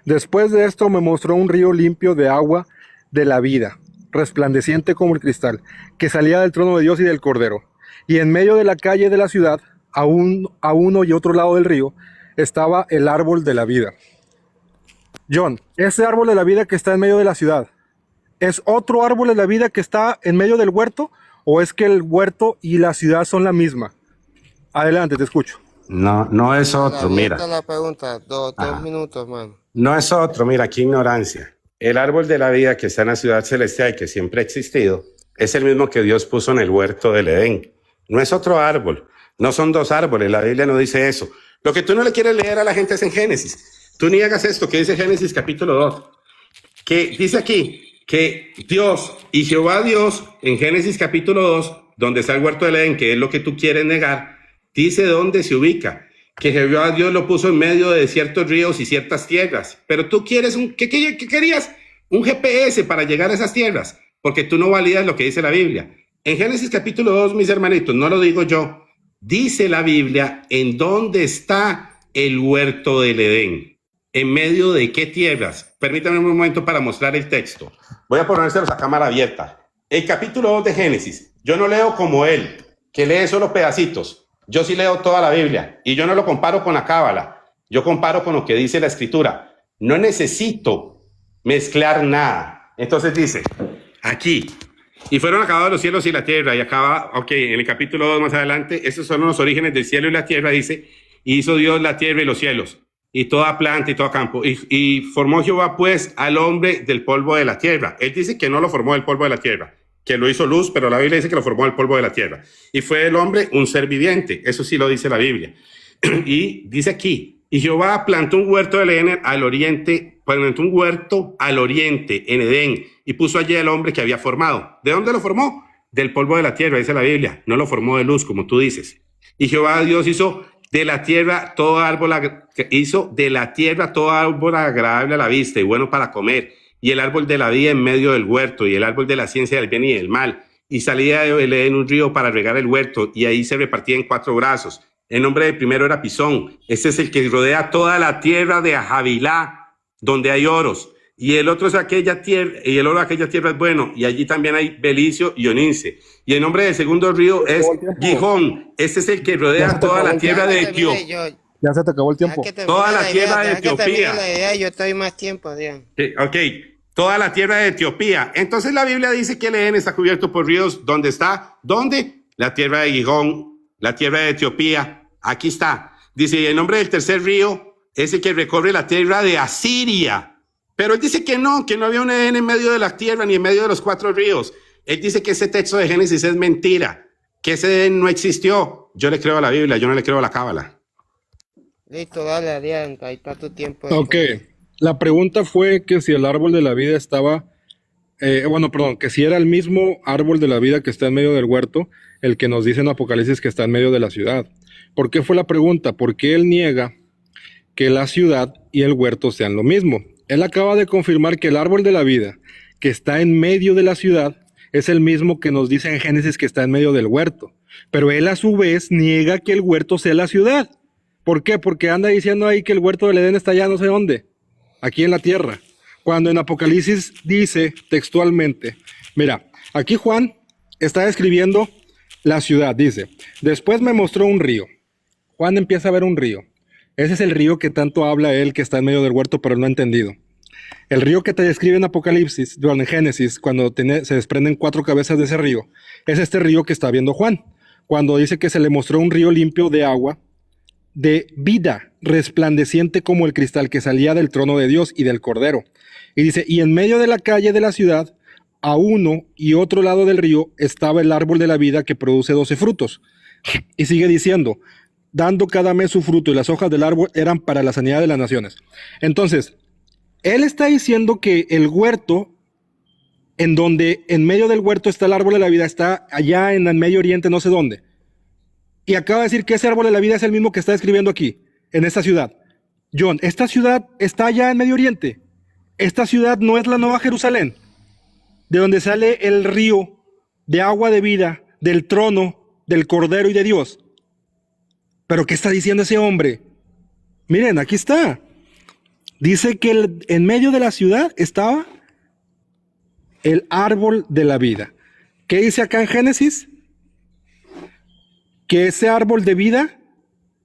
después de esto me mostró un río limpio de agua de la vida, resplandeciente como el cristal, que salía del trono de Dios y del Cordero. Y en medio de la calle de la ciudad, a uno y otro lado del río, estaba el árbol de la vida. John, ese árbol de la vida que está en medio de la ciudad, ¿es otro árbol de la vida que está en medio del huerto? ¿O es que el huerto y la ciudad son la misma? Adelante, te escucho. No es otro, mira. La pregunta, dos minutos, man. No es otro, mira, qué ignorancia. El árbol de la vida que está en la ciudad celestial, que siempre ha existido, es el mismo que Dios puso en el huerto del Edén. No es otro árbol, no son dos árboles, la Biblia no dice eso. Lo que tú no le quieres leer a la gente es en Génesis. Tú niegas esto que dice Génesis capítulo 2, que dice aquí que Dios y Jehová Dios, en Génesis capítulo 2, donde está el huerto del Edén, que es lo que tú quieres negar, dice dónde se ubica. Que Jehová Dios lo puso en medio de ciertos ríos y ciertas tierras. Pero tú quieres ¿qué querías? Un GPS para llegar a esas tierras, porque tú no validas lo que dice la Biblia. En Génesis capítulo 2, mis hermanitos, no lo digo yo, dice la Biblia en dónde está el huerto del Edén. ¿En medio de qué tierras? Permítanme un momento para mostrar el texto. Voy a ponérselos a cámara abierta. El capítulo 2 de Génesis, yo no leo como él, que lee solo pedacitos. Yo sí leo toda la Biblia y yo no lo comparo con la cábala. Yo comparo con lo que dice la Escritura. No necesito mezclar nada. Entonces dice, aquí, y fueron acabados los cielos y la tierra, y acaba, ok, en el capítulo 2 más adelante, esos son los orígenes del cielo y la tierra, dice, y hizo Dios la tierra y los cielos, y toda planta y todo campo, y formó Jehová pues al hombre del polvo de la tierra. Él dice que no lo formó del polvo de la tierra, que lo hizo luz, pero la Biblia dice que lo formó del polvo de la tierra. Y fue el hombre un ser viviente, eso sí lo dice la Biblia. Y dice aquí, y Jehová plantó un huerto del Edén al oriente, plantó un huerto al oriente en Edén, y puso allí al hombre que había formado. ¿De dónde lo formó? Del polvo de la tierra, dice la Biblia. No lo formó de luz, como tú dices. Y Jehová Dios hizo de la tierra todo árbol agradable a la vista y bueno para comer, y el árbol de la vida en medio del huerto, y el árbol de la ciencia del bien y del mal. Y salía de Edén un río para regar el huerto, y ahí se repartía en 4 brazos. El nombre del primero era Pisón. Este es el que rodea toda la tierra de Havilá, donde hay oros. y el otro es aquella tierra, y el oro de aquella tierra es bueno, y allí también hay Belicio y Onince. Y el nombre del segundo río es Gijón. Este es el que rodea toda la tierra de Etiopía. Ya se te acabó el tiempo. Toda la tierra de Etiopía. Yo estoy más tiempo, Adrián. Ok, toda la tierra de Etiopía. Entonces la Biblia dice que el Edén está cubierto por ríos. ¿Dónde está? ¿Dónde? La tierra de Gijón, la tierra de Etiopía. Aquí está. Dice, y el nombre del tercer río es el que recorre la tierra de Asiria. Pero él dice que no había un Edén en medio de la tierra ni en medio de los 4 ríos. Él dice que ese texto de Génesis es mentira, que ese Edén no existió. Yo le creo a la Biblia, yo no le creo a la Cábala. Listo, dale, Adrián, ahí está tu tiempo. Ok, la pregunta fue que si el árbol de la vida estaba, que si era el mismo árbol de la vida que está en medio del huerto, el que nos dice en Apocalipsis que está en medio de la ciudad. ¿Por qué fue la pregunta? Porque él niega que la ciudad y el huerto sean lo mismo. Él acaba de confirmar que el árbol de la vida que está en medio de la ciudad es el mismo que nos dice en Génesis que está en medio del huerto. Pero él a su vez niega que el huerto sea la ciudad. ¿Por qué? Porque anda diciendo ahí que el huerto del Edén está allá no sé dónde, aquí en la tierra. Cuando en Apocalipsis dice textualmente, mira, aquí Juan está describiendo la ciudad, dice, después me mostró un río. Juan empieza a ver un río. Ese es el río que tanto habla él que está en medio del huerto, pero no ha entendido. El río que te describe en Apocalipsis, en Génesis, cuando se desprenden 4 cabezas de ese río, es este río que está viendo Juan, cuando dice que se le mostró un río limpio de agua, de vida, resplandeciente como el cristal que salía del trono de Dios y del Cordero. Y dice, y en medio de la calle de la ciudad, a uno y otro lado del río, estaba el árbol de la vida que produce 12 frutos. Y sigue diciendo, dando cada mes su fruto, y las hojas del árbol eran para la sanidad de las naciones. Entonces, él está diciendo que el huerto, en donde en medio del huerto está el árbol de la vida, está allá en el Medio Oriente, no sé dónde. Y acaba de decir que ese árbol de la vida es el mismo que está escribiendo aquí, en esta ciudad. John, esta ciudad está allá en Medio Oriente. Esta ciudad no es la Nueva Jerusalén, de donde sale el río de agua de vida, del trono, del Cordero y de Dios. ¿Pero qué está diciendo ese hombre? Miren, aquí está. Dice que en medio de la ciudad estaba el árbol de la vida. ¿Qué dice acá en Génesis? Que ese árbol de vida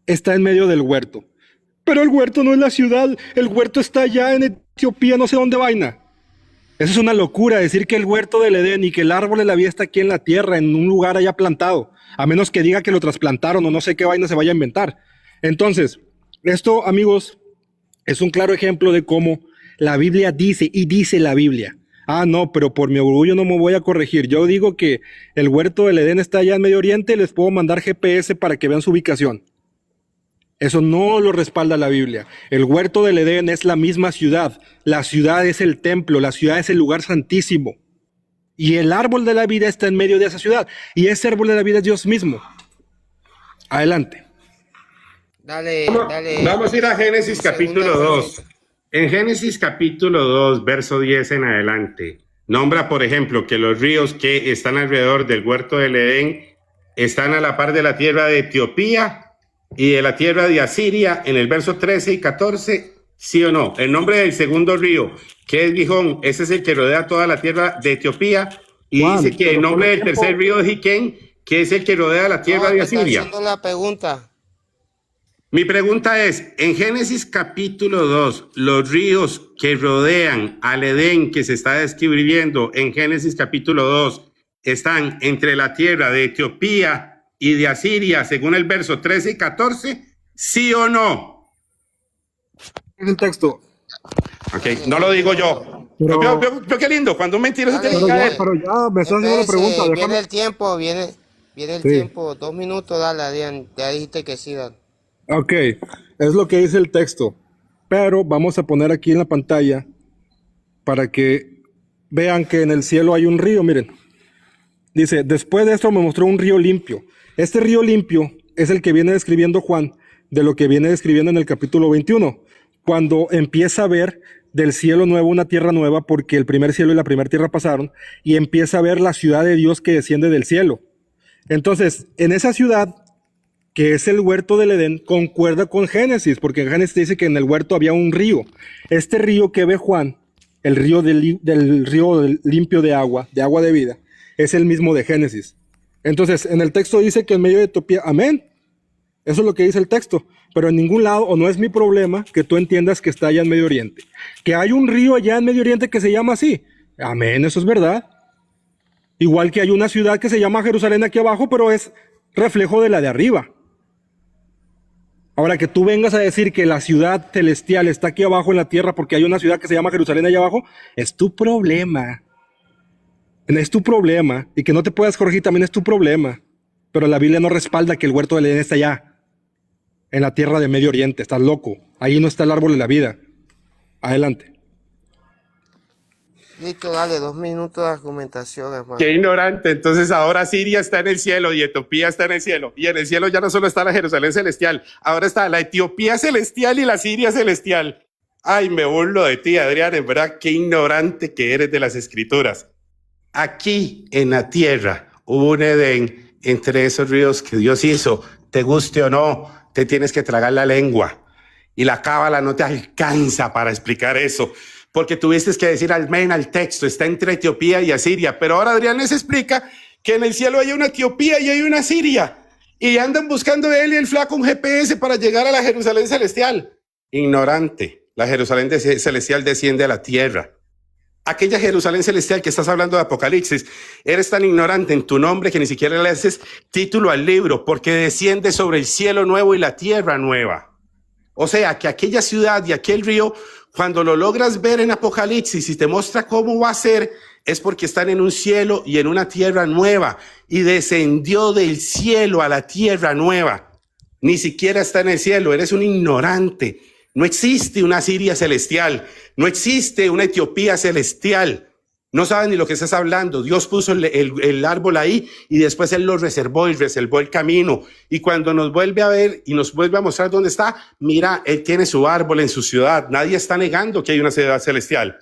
está en medio del huerto. Pero el huerto no es la ciudad, el huerto está allá en Etiopía, no sé dónde vaina. Eso es una locura, decir que el huerto del Edén y que el árbol de la vida está aquí en la tierra, en un lugar allá plantado, a menos que diga que lo trasplantaron o no sé qué vaina se vaya a inventar. Entonces, esto, amigos, es un claro ejemplo de cómo la Biblia dice, y dice la Biblia. Ah, no, pero por mi orgullo no me voy a corregir. Yo digo que el huerto del Edén está allá en Medio Oriente y les puedo mandar GPS para que vean su ubicación. Eso no lo respalda la Biblia. El huerto del Edén es la misma ciudad. La ciudad es el templo, la ciudad es el lugar santísimo. Y el árbol de la vida está en medio de esa ciudad. Y ese árbol de la vida es Dios mismo. Adelante. Dale. Vamos a ir a Génesis capítulo 2. En Génesis capítulo 2, verso 10 en adelante, nombra, por ejemplo, que los ríos que están alrededor del huerto del Edén están a la par de la tierra de Etiopía y de la tierra de Asiria, en el verso 13 y 14, ¿sí o no? El nombre del segundo río, que es Gijón, ese es el que rodea toda la tierra de Etiopía, y Juan, dice que el nombre del tercer río es Jiquén, que es el que rodea la tierra de Asiria. Haciendo la pregunta. Mi pregunta es, en Génesis capítulo 2, los ríos que rodean al Edén que se está describiendo en Génesis capítulo 2 están entre la tierra de Etiopía y de Asiria, según el verso 13 y 14, ¿sí o no? Es el texto. Ok, no lo digo yo. Pero qué lindo, cuando un mentiroso tiene que caer. Pero ya me estás haciendo la pregunta. Viene el tiempo, viene el tiempo. 2 minutos, dale, Adrián. Ya dijiste que sí, dale. Ok, es lo que dice el texto, pero vamos a poner aquí en la pantalla para que vean que en el cielo hay un río, miren. Dice, después de esto me mostró un río limpio. Este río limpio es el que viene describiendo Juan, de lo que viene describiendo en el capítulo 21, cuando empieza a ver del cielo nuevo una tierra nueva, porque el primer cielo y la primera tierra pasaron, y empieza a ver la ciudad de Dios que desciende del cielo. Entonces, en esa ciudad, que es el huerto del Edén, concuerda con Génesis, porque en Génesis dice que en el huerto había un río. Este río que ve Juan el río del río limpio de agua de vida, es el mismo de Génesis. Entonces, en el texto dice que en medio de Etiopía, amén. Eso es lo que dice el texto. Pero en ningún lado, o no es mi problema, que tú entiendas que está allá en Medio Oriente. Que hay un río allá en Medio Oriente que se llama así. Amén, eso es verdad. Igual que hay una ciudad que se llama Jerusalén aquí abajo, pero es reflejo de la de arriba. Ahora que tú vengas a decir que la ciudad celestial está aquí abajo en la tierra porque hay una ciudad que se llama Jerusalén allá abajo, es tu problema. Es tu problema. Y que no te puedas corregir también es tu problema. Pero la Biblia no respalda que el huerto del Edén está allá, en la tierra de Medio Oriente. Estás loco. Ahí no está el árbol de la vida. Adelante. Listo, dale, 2 minutos de argumentación, hermano. Qué ignorante. Entonces ahora Siria está en el cielo y Etiopía está en el cielo. Y en el cielo ya no solo está la Jerusalén celestial, ahora está la Etiopía celestial y la Siria celestial. Ay, me burlo de ti, Adrián. En verdad, qué ignorante que eres de las escrituras. Aquí en la tierra hubo un Edén entre esos ríos que Dios hizo. Te guste o no, te tienes que tragar la lengua. Y la cábala no te alcanza para explicar eso. Porque tuviste que decir amén al texto, está entre Etiopía y Asiria. Pero ahora Adrián les explica que en el cielo hay una Etiopía y hay una Siria. Y andan buscando él y el flaco un GPS para llegar a la Jerusalén celestial. Ignorante, la Jerusalén celestial desciende a la tierra. Aquella Jerusalén celestial que estás hablando de Apocalipsis, eres tan ignorante en tu nombre que ni siquiera le haces título al libro, porque desciende sobre el cielo nuevo y la tierra nueva. O sea, que aquella ciudad y aquel río, cuando lo logras ver en Apocalipsis y te muestra cómo va a ser, es porque están en un cielo y en una tierra nueva, y descendió del cielo a la tierra nueva. Ni siquiera está en el cielo, eres un ignorante. No existe una Siria celestial, no existe una Etiopía celestial. No saben ni lo que estás hablando. Dios puso el árbol ahí y después Él lo reservó y reservó el camino. Y cuando nos vuelve a ver y nos vuelve a mostrar dónde está, mira, Él tiene su árbol en su ciudad. Nadie está negando que hay una ciudad celestial.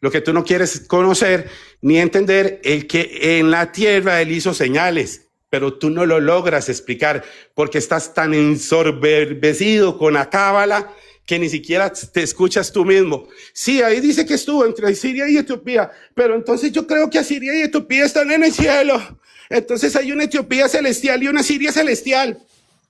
Lo que tú no quieres conocer ni entender es que en la tierra Él hizo señales, pero tú no lo logras explicar porque estás tan ensoberbecido con la cábala que ni siquiera te escuchas tú mismo. Sí, ahí dice que estuvo entre Siria y Etiopía, pero entonces yo creo que Siria y Etiopía están en el cielo. Entonces hay una Etiopía celestial y una Siria celestial.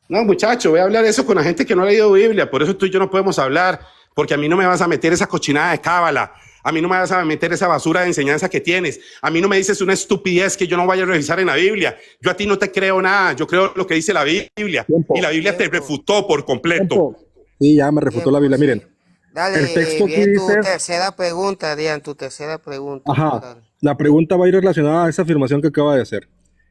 No, muchacho, voy a hablar eso con la gente que no ha leído Biblia. Por eso tú y yo no podemos hablar, porque a mí no me vas a meter esa cochinada de cábala. A mí no me vas a meter esa basura de enseñanza que tienes. A mí no me dices una estupidez que yo no vaya a revisar en la Biblia. Yo a ti no te creo nada. Yo creo lo que dice la Biblia. Tiempo. Y la Biblia te refutó por completo. Tiempo. Sí, ya me refutó la Biblia. Miren, Dale, el texto aquí bien, dice... tu tercera pregunta, Dian, tu tercera pregunta. Ajá, Dale. la pregunta va a ir relacionada a esa afirmación que acaba de hacer.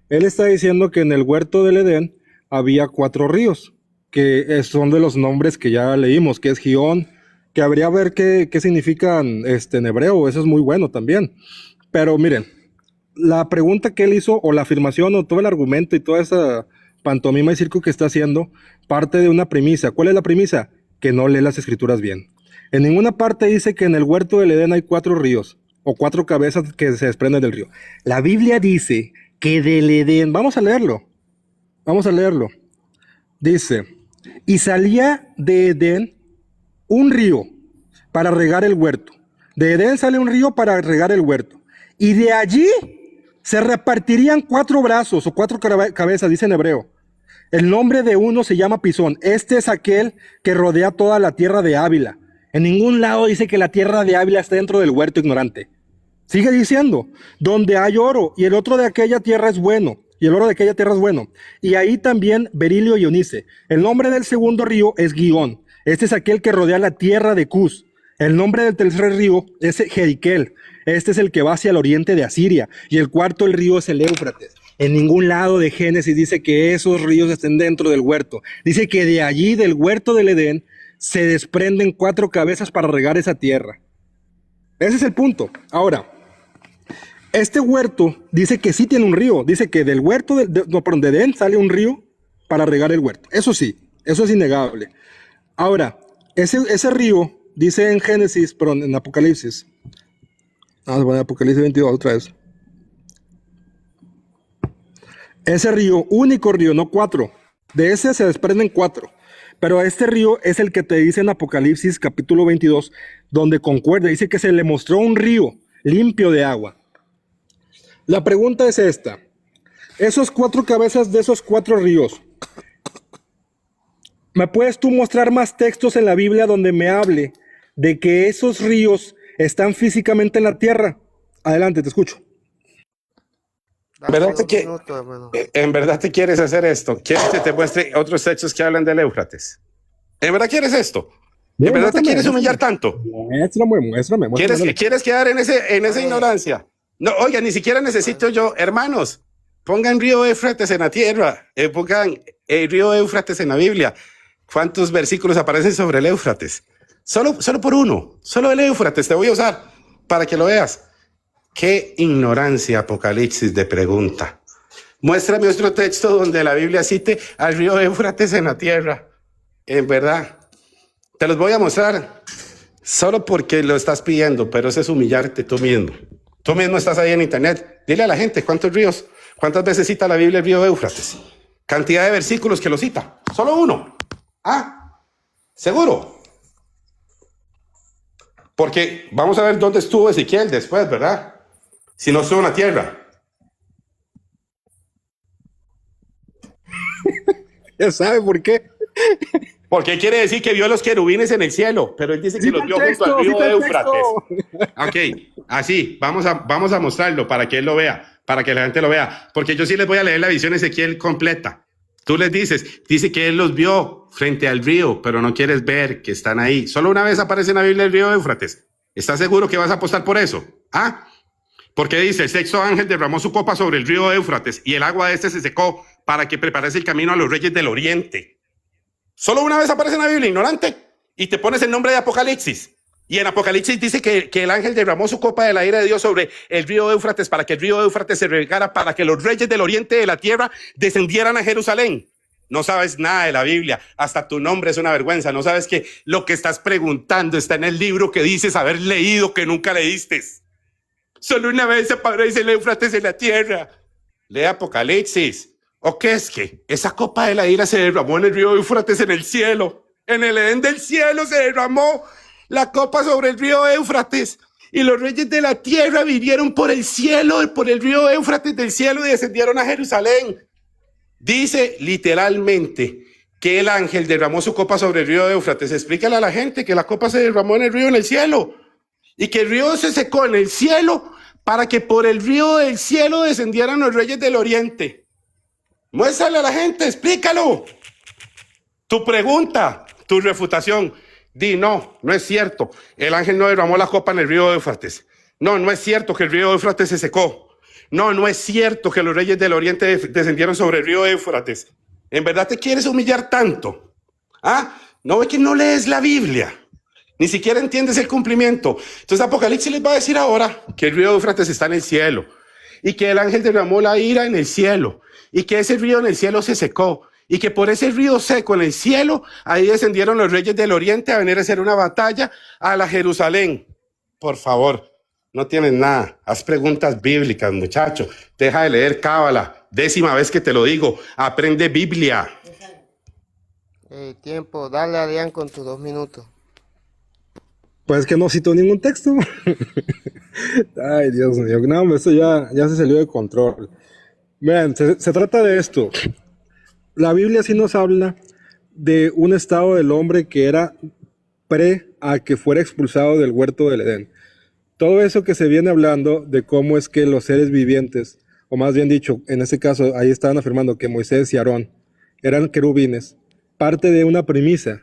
Él está diciendo que en el huerto del Edén había 4 ríos, que son de los nombres que ya leímos, que es Gihón, que habría que ver qué significan en hebreo. Eso es muy bueno también. Pero miren, la pregunta que él hizo, o la afirmación, o todo el argumento y toda esa pantomima y circo que está haciendo, parte de una premisa. ¿Cuál es la premisa? Que no lee las escrituras bien. En ninguna parte dice que en el huerto del Edén hay 4 ríos, o 4 cabezas que se desprenden del río. La Biblia dice que del Edén, vamos a leerlo, dice, y salía de Edén un río para regar el huerto. De Edén sale un río para regar el huerto. Y de allí se repartirían 4 brazos o 4 cabezas, dice en hebreo. El nombre de uno se llama Pisón. Este es aquel que rodea toda la tierra de Ávila. En ningún lado dice que la tierra de Ávila está dentro del huerto, ignorante. Sigue diciendo, donde hay oro, y el otro de aquella tierra es bueno, y el oro de aquella tierra es bueno. Y ahí también berilio y onice. El nombre del segundo río es Gihón. Este es aquel que rodea la tierra de Cus. El nombre del tercer río es Jeriquel. Este es el que va hacia el oriente de Asiria. Y el cuarto, el río, es el Éufrates. En ningún lado de Génesis dice que esos ríos estén dentro del huerto. Dice que de allí, del huerto del Edén, se desprenden 4 cabezas para regar esa tierra. Ese es el punto. Ahora, este huerto dice que sí tiene un río. Dice que del huerto de Edén sale un río para regar el huerto. Eso sí, eso es innegable. Ahora, ese río, dice en Génesis, perdón, en Apocalipsis. Vamos a poner Apocalipsis 22 otra vez. Ese río, único río, no 4. De ese se desprenden 4. Pero este río es el que te dice en Apocalipsis capítulo 22, donde concuerda, dice que se le mostró un río limpio de agua. La pregunta es esta: esos 4 cabezas de esos 4 ríos, ¿me puedes tú mostrar más textos en la Biblia donde me hable de que esos ríos están físicamente en la tierra? Adelante, te escucho. ¿En verdad te quieres hacer esto? ¿Quieres que te muestre otros textos que hablan del Éufrates? ¿En verdad quieres esto? ¿En verdad te quieres humillar tanto? Muéstrame. ¿Quieres quedar en esa ignorancia? No, oiga, ni siquiera necesito yo, hermanos, pongan río Éufrates en la tierra, pongan el río Éufrates en la Biblia. ¿Cuántos versículos aparecen sobre el Éufrates? Solo por uno, solo el Éufrates te voy a usar para que lo veas. Qué ignorancia, Apocalipsis, de pregunta. Muéstrame otro texto donde la Biblia cite al río Éufrates en la tierra. En verdad, te los voy a mostrar solo porque lo estás pidiendo, pero eso es humillarte tú mismo. Tú mismo estás ahí en internet. Dile a la gente cuántos ríos, cuántas veces cita la Biblia el río Éufrates. Cantidad de versículos que lo cita. Solo uno. ¿Seguro? Porque vamos a ver dónde estuvo Ezequiel después, ¿verdad? Si no estuvo en la tierra. Ya sabe por qué. Porque quiere decir que vio a los querubines en el cielo, pero él dice que los vio junto al río Éufrates. Ok, así, vamos a mostrarlo para que él lo vea, para que la gente lo vea, porque yo sí les voy a leer la visión de Ezequiel completa. Tú les dice que él los vio frente al río, pero no quieres ver que están ahí. Solo una vez aparece en la Biblia el río Éufrates. ¿Estás seguro que vas a apostar por eso? Porque dice, el sexto ángel derramó su copa sobre el río Éufrates y el agua de este se secó para que preparase el camino a los reyes del oriente. Solo una vez aparece en la Biblia, ignorante, y te pones el nombre de Apocalipsis. Y en Apocalipsis dice que el ángel derramó su copa de la ira de Dios sobre el río Éufrates para que el río Éufrates se regara, para que los reyes del oriente de la tierra descendieran a Jerusalén. No sabes nada de la Biblia, hasta tu nombre es una vergüenza. No sabes que lo que estás preguntando está en el libro que dices haber leído que nunca leíste. Solo una vez aparece el Éufrates en la tierra. Lee Apocalipsis. ¿O qué es que esa copa de la ira se derramó en el río Éufrates en el cielo? En el Edén del cielo se derramó la copa sobre el río Éufrates. Y los reyes de la tierra vinieron por el cielo, por el río Éufrates del cielo y descendieron a Jerusalén. Dice literalmente que el ángel derramó su copa sobre el río Éufrates. Explícale a la gente que la copa se derramó en el río en el cielo. Y que el río se secó en el cielo para que por el río del cielo descendieran los reyes del oriente. Muéstrale a la gente, explícalo. Tu pregunta, tu refutación. No es cierto. El ángel no derramó la copa en el río Éufrates. No es cierto que el río Éufrates se secó. No es cierto que los reyes del oriente descendieron sobre el río Éufrates. ¿En verdad te quieres humillar tanto? ¿No ves que no lees la Biblia? Ni siquiera entiendes el cumplimiento. Entonces Apocalipsis les va a decir ahora que el río Éufrates está en el cielo y que el ángel derramó la ira en el cielo y que ese río en el cielo se secó y que por ese río seco en el cielo ahí descendieron los reyes del oriente a venir a hacer una batalla a la Jerusalén. Por favor, no tienes nada. Haz preguntas bíblicas, muchacho. Deja de leer Cábala. 10ª vez que te lo digo. Aprende Biblia. Tiempo. Dale, Adrián, con tus 2 minutos. Pues que no cito ningún texto. Ay, Dios mío. No, esto ya se salió de control. Vean, se trata de esto. La Biblia sí nos habla de un estado del hombre que era pre a que fuera expulsado del huerto del Edén. Todo eso que se viene hablando de cómo es que los seres vivientes, o más bien dicho, en este caso, ahí estaban afirmando que Moisés y Aarón eran querubines, parte de una premisa.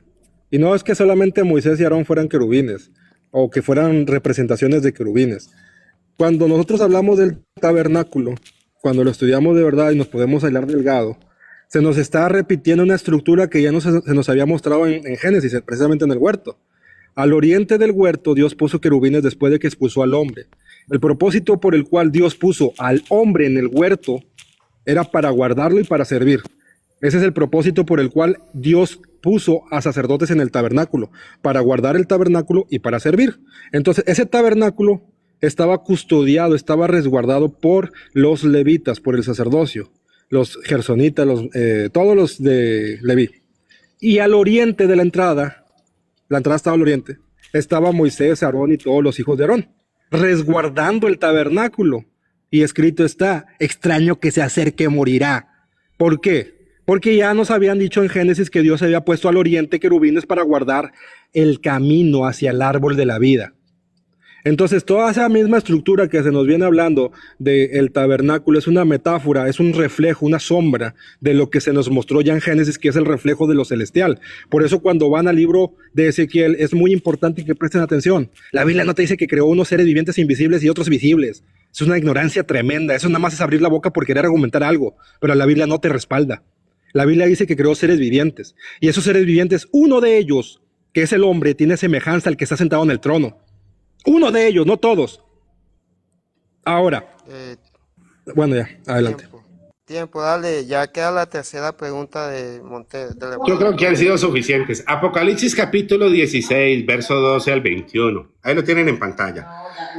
Y no es que solamente Moisés y Aarón fueran querubines, o que fueran representaciones de querubines. Cuando nosotros hablamos del tabernáculo, cuando lo estudiamos de verdad y nos podemos hilar delgado, se nos está repitiendo una estructura que ya se nos había mostrado en Génesis, precisamente en el huerto. Al oriente del huerto, Dios puso querubines después de que expulsó al hombre. El propósito por el cual Dios puso al hombre en el huerto era para guardarlo y para servir. Ese es el propósito por el cual Dios puso a sacerdotes en el tabernáculo, para guardar el tabernáculo y para servir. Entonces, ese tabernáculo estaba custodiado, estaba resguardado por los levitas, por el sacerdocio, los gersonitas, todos los de Leví. Y al oriente de la entrada estaba al oriente, estaba Moisés, Aarón y todos los hijos de Aarón, resguardando el tabernáculo. Y escrito está, extraño que se acerque morirá. ¿Por qué? Porque ya nos habían dicho en Génesis que Dios había puesto al oriente querubines para guardar el camino hacia el árbol de la vida. Entonces, toda esa misma estructura que se nos viene hablando del tabernáculo es una metáfora, es un reflejo, una sombra de lo que se nos mostró ya en Génesis, que es el reflejo de lo celestial. Por eso, cuando van al libro de Ezequiel, es muy importante que presten atención. La Biblia no te dice que creó unos seres vivientes invisibles y otros visibles. Es una ignorancia tremenda. Eso nada más es abrir la boca por querer argumentar algo, pero la Biblia no te respalda. La Biblia dice que creó seres vivientes, y esos seres vivientes, uno de ellos, que es el hombre, tiene semejanza al que está sentado en el trono. Uno de ellos, no todos. Ahora, bueno, ya, adelante. Tiempo, dale, ya queda la tercera pregunta de Montero. Yo creo que han sido suficientes. Apocalipsis capítulo 16, verso 12 al 21. Ahí lo tienen en pantalla.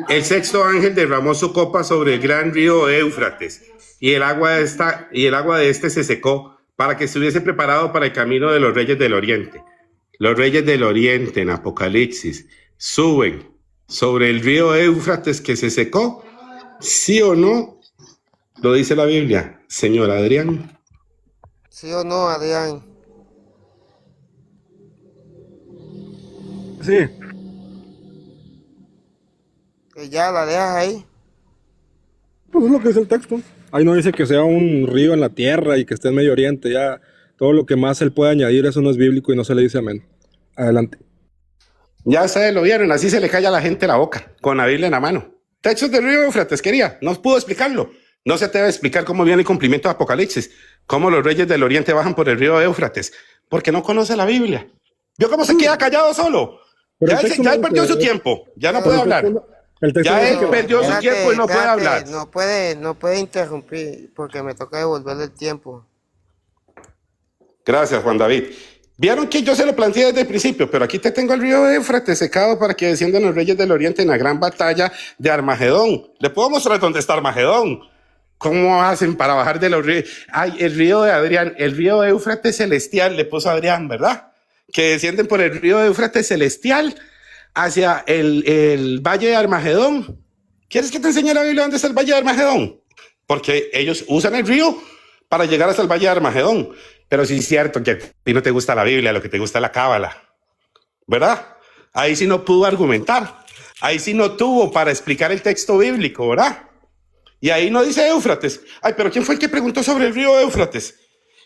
El sexto ángel derramó su copa sobre el gran río Éufrates, y el agua de este se secó, para que estuviese preparado para el camino de los reyes del oriente. Los reyes del oriente en Apocalipsis suben sobre el río Éufrates que se secó, ¿sí o no? Lo dice la Biblia, señor Adrián. ¿Sí o no, Adrián? Sí. Que ya la dejas ahí. Pues es lo que dice el texto. Ahí no dice que sea un río en la tierra y que esté en Medio Oriente. Ya todo lo que más él puede añadir, eso no es bíblico y no se le dice amén. Adelante. Ya ustedes lo vieron, así se le calla a la gente la boca, con la Biblia en la mano. Textos del río Éufrates, quería, no pudo explicarlo. No se te debe explicar cómo viene el cumplimiento de Apocalipsis, cómo los reyes del oriente bajan por el río Éufrates, porque no conoce la Biblia. ¿Vio cómo se queda callado solo? Ya él perdió su tiempo, ya no puede hablar. Ya él perdió su tiempo y no puede hablar. No puede interrumpir, porque me toca devolverle el tiempo. Gracias, Juan David. Vieron que yo se lo planteé desde el principio, pero aquí te tengo el río Éufrates secado para que desciendan los reyes del oriente en la gran batalla de Armagedón. Le puedo mostrar dónde está Armagedón. ¿Cómo hacen para bajar de los ríos? Ay, el río de Adrián, el río Éufrates celestial, le puso Adrián, ¿verdad? Que descienden por el río Éufrates celestial hacia el valle de Armagedón. ¿Quieres que te enseñe la Biblia dónde está el valle de Armagedón? Porque ellos usan el río para llegar hasta el valle de Armagedón. Pero sí es cierto que a ti no te gusta la Biblia, lo que te gusta es la cábala, ¿verdad? Ahí sí no pudo argumentar, ahí sí no tuvo para explicar el texto bíblico, ¿verdad? Y ahí no dice Éufrates. Ay, pero ¿quién fue el que preguntó sobre el río Éufrates?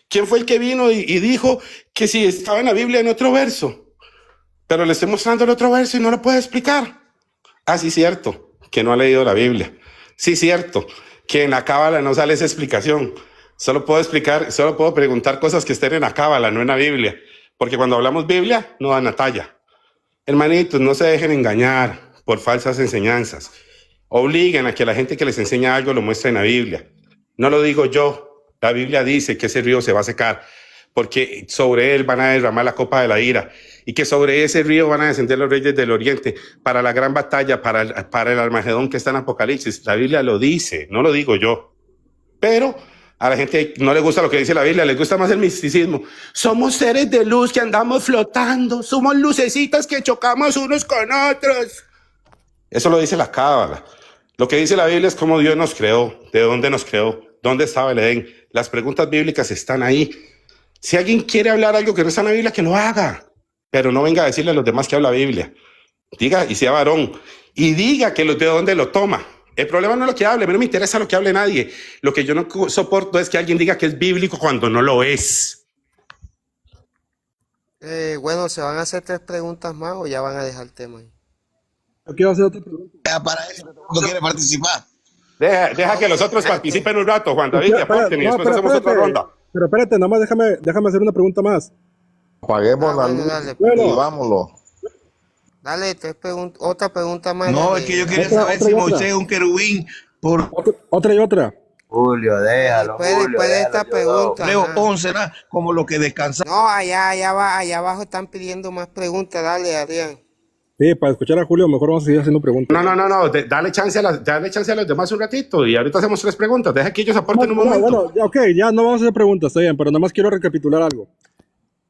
¿Quién fue el que vino y dijo que si estaba en la Biblia en otro verso? Pero le estoy mostrando el otro verso y no lo puede explicar. Ah, sí, cierto, que no ha leído la Biblia. Sí, cierto, que en la cábala no sale esa explicación. Solo puedo preguntar cosas que estén en la cábala, no en la Biblia. Porque cuando hablamos Biblia, no dan la talla. Hermanitos, no se dejen engañar por falsas enseñanzas. Obliguen a que la gente que les enseña algo lo muestre en la Biblia. No lo digo yo. La Biblia dice que ese río se va a secar porque sobre él van a derramar la copa de la ira y que sobre ese río van a descender los reyes del oriente para la gran batalla, para el Armagedón que está en Apocalipsis. La Biblia lo dice, no lo digo yo. Pero a la gente no le gusta lo que dice la Biblia, les gusta más el misticismo. Somos seres de luz que andamos flotando, somos lucecitas que chocamos unos con otros. Eso lo dice la cábala. Lo que dice la Biblia es cómo Dios nos creó, de dónde nos creó, dónde estaba el Edén. Las preguntas bíblicas están ahí. Si alguien quiere hablar algo que no está en la Biblia, que lo haga, pero no venga a decirle a los demás que habla Biblia. Diga, y sea varón, y diga que de dónde lo toma. El problema no es lo que hable, a mí no me interesa lo que hable nadie. Lo que yo no soporto es que alguien diga que es bíblico cuando no lo es. Bueno, ¿se van a hacer 3 preguntas más o ya van a dejar el tema ahí? Yo quiero hacer otra pregunta. Ya para eso, no quiere participar. Deja que los otros participen un rato, Juan David, y aporten, y después hacemos otra ronda. Pero espérate, nada más déjame hacer una pregunta más. Apaguemos la luz y vámonos. Dale, otra pregunta más. No, dale. es que yo quería saber si Moisés es un querubín por Otra. Julio, déjalo. Después de esta pregunta. Leo 11, ¿no? Como lo que descansa. No, allá abajo están pidiendo más preguntas. Dale, Adrián. Sí, para escuchar a Julio, mejor vamos a seguir haciendo preguntas. No. Dale chance a los demás un ratito y ahorita hacemos 3 preguntas. Deja que ellos aporten un momento. Bueno, ok, ya no vamos a hacer preguntas, está bien, pero nada más quiero recapitular algo.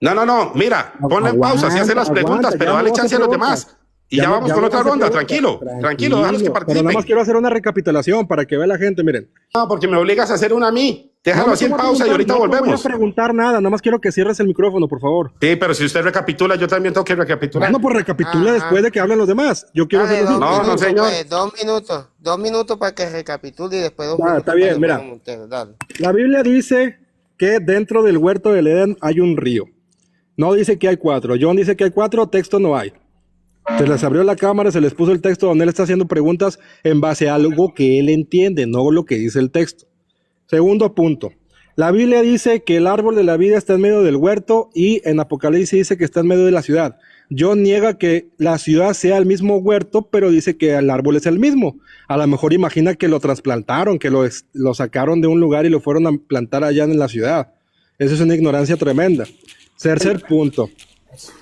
No, mira, ponle pausa, si hacen las preguntas, pero dale chance a los demás. Y ya vamos con otra ronda, tranquilo, déjalos que Pero participen. nada más quiero hacer una recapitulación para que vea la gente, miren. No, porque me obligas a hacer una a mí. Déjalo así en pausa y ahorita volvemos. No voy a preguntar nada, nada más quiero que cierres el micrófono, por favor. Sí, pero si usted recapitula, yo también tengo que recapitular. Bueno, pues recapitula después de que hablen los demás. Yo quiero hacer No, señor. Pues, 2 minutos para que recapitule y después 2 minutos. Está bien, mira. La Biblia dice que dentro del huerto del Edén hay un río. No dice que hay 4. John dice que hay 4, texto no hay. Se les abrió la cámara, se les puso el texto donde él está haciendo preguntas en base a algo que él entiende, no lo que dice el texto. Segundo punto. La Biblia dice que el árbol de la vida está en medio del huerto y en Apocalipsis dice que está en medio de la ciudad. John niega que la ciudad sea el mismo huerto, pero dice que el árbol es el mismo. A lo mejor imagina que lo trasplantaron, que lo sacaron de un lugar y lo fueron a plantar allá en la ciudad. Eso es una ignorancia tremenda. Tercer punto.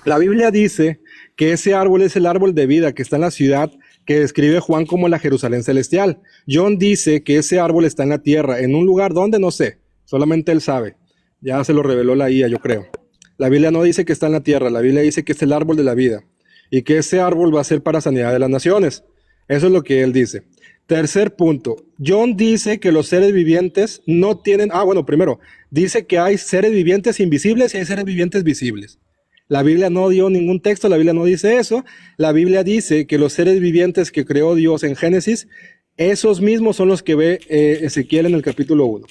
La Biblia dice que ese árbol es el árbol de vida que está en la ciudad, que describe Juan como la Jerusalén celestial. John dice que ese árbol está en la tierra, en un lugar donde no sé, solamente él sabe. Ya se lo reveló la IA, yo creo. La Biblia no dice que está en la tierra, la Biblia dice que es el árbol de la vida y que ese árbol va a ser para sanidad de las naciones. Eso es lo que él dice. Tercer punto. John dice que los seres vivientes no tienen... primero, dice que hay seres vivientes invisibles y hay seres vivientes visibles. La Biblia no dio ningún texto, la Biblia no dice eso. La Biblia dice que los seres vivientes que creó Dios en Génesis, esos mismos son los que ve Ezequiel en el capítulo 1.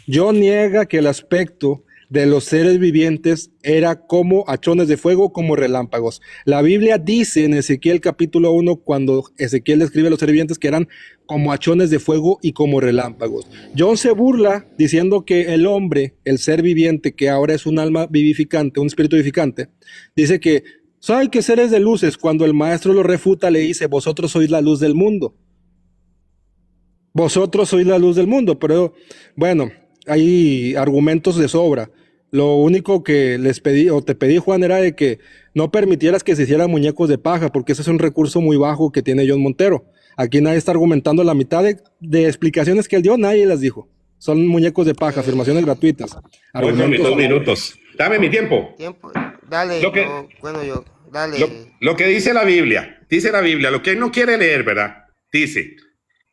John niega que el aspecto de los seres vivientes era como hachones de fuego, como relámpagos. La Biblia dice en Ezequiel capítulo 1, cuando Ezequiel describe a los seres vivientes, que eran como hachones de fuego y como relámpagos. John se burla diciendo que el hombre, el ser viviente, que ahora es un alma vivificante, un espíritu vivificante, dice que ¿sabe que seres de luces? Cuando el maestro lo refuta, le dice, vosotros sois la luz del mundo. Vosotros sois la luz del mundo, pero bueno, hay argumentos de sobra. Lo único que les pedí, o te pedí, Juan, era de que no permitieras que se hicieran muñecos de paja, porque ese es un recurso muy bajo que tiene John Montero. Aquí nadie está argumentando la mitad de explicaciones que él dio, nadie las dijo. Son muñecos de paja, afirmaciones gratuitas. Dos minutos. Dame mi tiempo. Dale, Lo que dice la Biblia, lo que él no quiere leer, ¿verdad? Dice...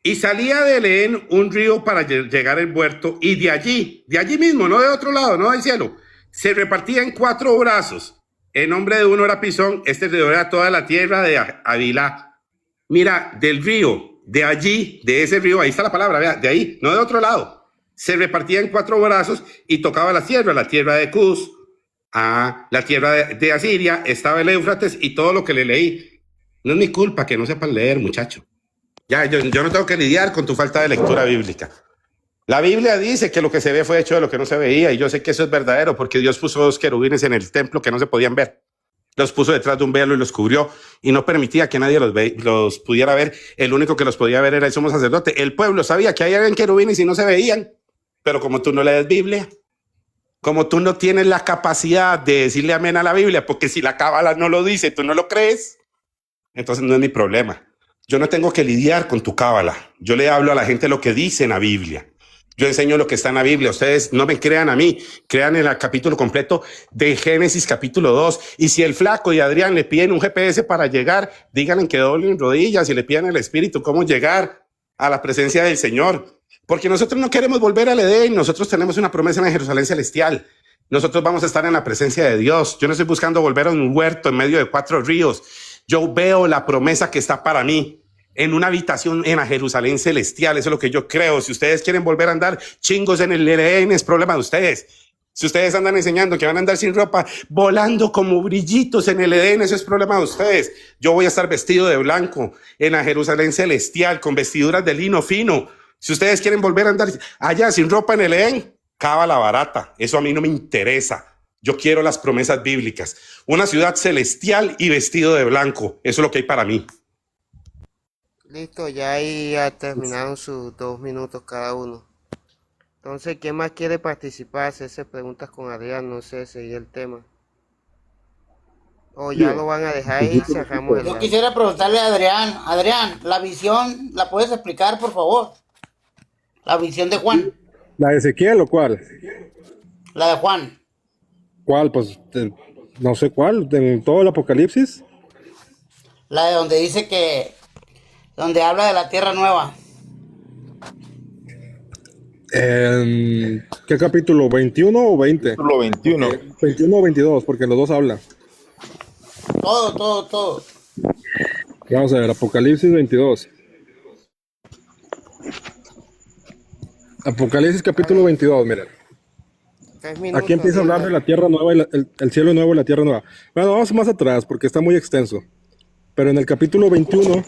Y salía de Edén un río para llegar al huerto, y de allí mismo, no de otro lado, no del cielo, se repartía en 4 brazos. El nombre de uno era Pisón, este río era toda la tierra de Havilá. Mira, del río, de allí, de ese río, ahí está la palabra, vea, de ahí, no de otro lado. Se repartía en 4 brazos y tocaba la tierra de Cus, la tierra de Asiria, estaba el Éufrates y todo lo que le leí. No es mi culpa que no sepan leer, muchacho. Ya, yo no tengo que lidiar con tu falta de lectura bíblica. La Biblia dice que lo que se ve fue hecho de lo que no se veía, y yo sé que eso es verdadero porque Dios puso 2 querubines en el templo que no se podían ver. Los puso detrás de un velo y los cubrió y no permitía que nadie los pudiera ver. El único que los podía ver era el sumo sacerdote. El pueblo sabía que había querubines y no se veían, pero como tú no lees Biblia, como tú no tienes la capacidad de decirle amén a la Biblia, porque si la cábala no lo dice, tú no lo crees, entonces no es mi problema. Yo no tengo que lidiar con tu cábala. Yo le hablo a la gente lo que dice en la Biblia. Yo enseño lo que está en la Biblia. Ustedes no me crean a mí, crean en el capítulo completo de Génesis capítulo 2. Y si el Flaco y Adrián le piden un GPS para llegar, díganle que doblen rodillas y le pidan al Espíritu cómo llegar a la presencia del Señor. Porque nosotros no queremos volver al Edén. Nosotros tenemos una promesa en la Jerusalén celestial. Nosotros vamos a estar en la presencia de Dios. Yo no estoy buscando volver a un huerto en medio de 4 ríos. Yo veo la promesa que está para mí en una habitación en la Jerusalén celestial. Eso es lo que yo creo. Si ustedes quieren volver a andar chingos en el Edén, es problema de ustedes. Si ustedes andan enseñando que van a andar sin ropa, volando como brillitos en el Edén, eso es problema de ustedes. Yo voy a estar vestido de blanco en la Jerusalén celestial, con vestiduras de lino fino. Si ustedes quieren volver a andar allá sin ropa en el Edén, cábala barata. Eso a mí no me interesa. Yo quiero las promesas bíblicas. Una ciudad celestial y vestido de blanco. Eso es lo que hay para mí. Listo, ya ahí ya terminaron sus 2 minutos cada uno. Entonces, ¿quién más quiere participar? Hacerse preguntas con Adrián, no sé, seguir el tema. O ya lo van a dejar ahí y cerramos el... Yo quisiera preguntarle a Adrián. Adrián, la visión, ¿la puedes explicar, por favor? La visión de Juan. ¿La de Ezequiel o cuál? La de Juan. ¿Cuál? Pues no sé cuál, en todo el Apocalipsis. La de donde dice que, donde habla de la tierra nueva. ¿Qué capítulo? ¿21 o 20? Capítulo 21. 21 o 22, porque los dos hablan. Todo. Vamos a ver, Apocalipsis 22. Apocalipsis capítulo 22, miren. 3 minutos. Aquí empieza a hablar de la tierra nueva, y el cielo nuevo y la tierra nueva. Bueno, vamos más atrás porque está muy extenso. Pero en el capítulo 21...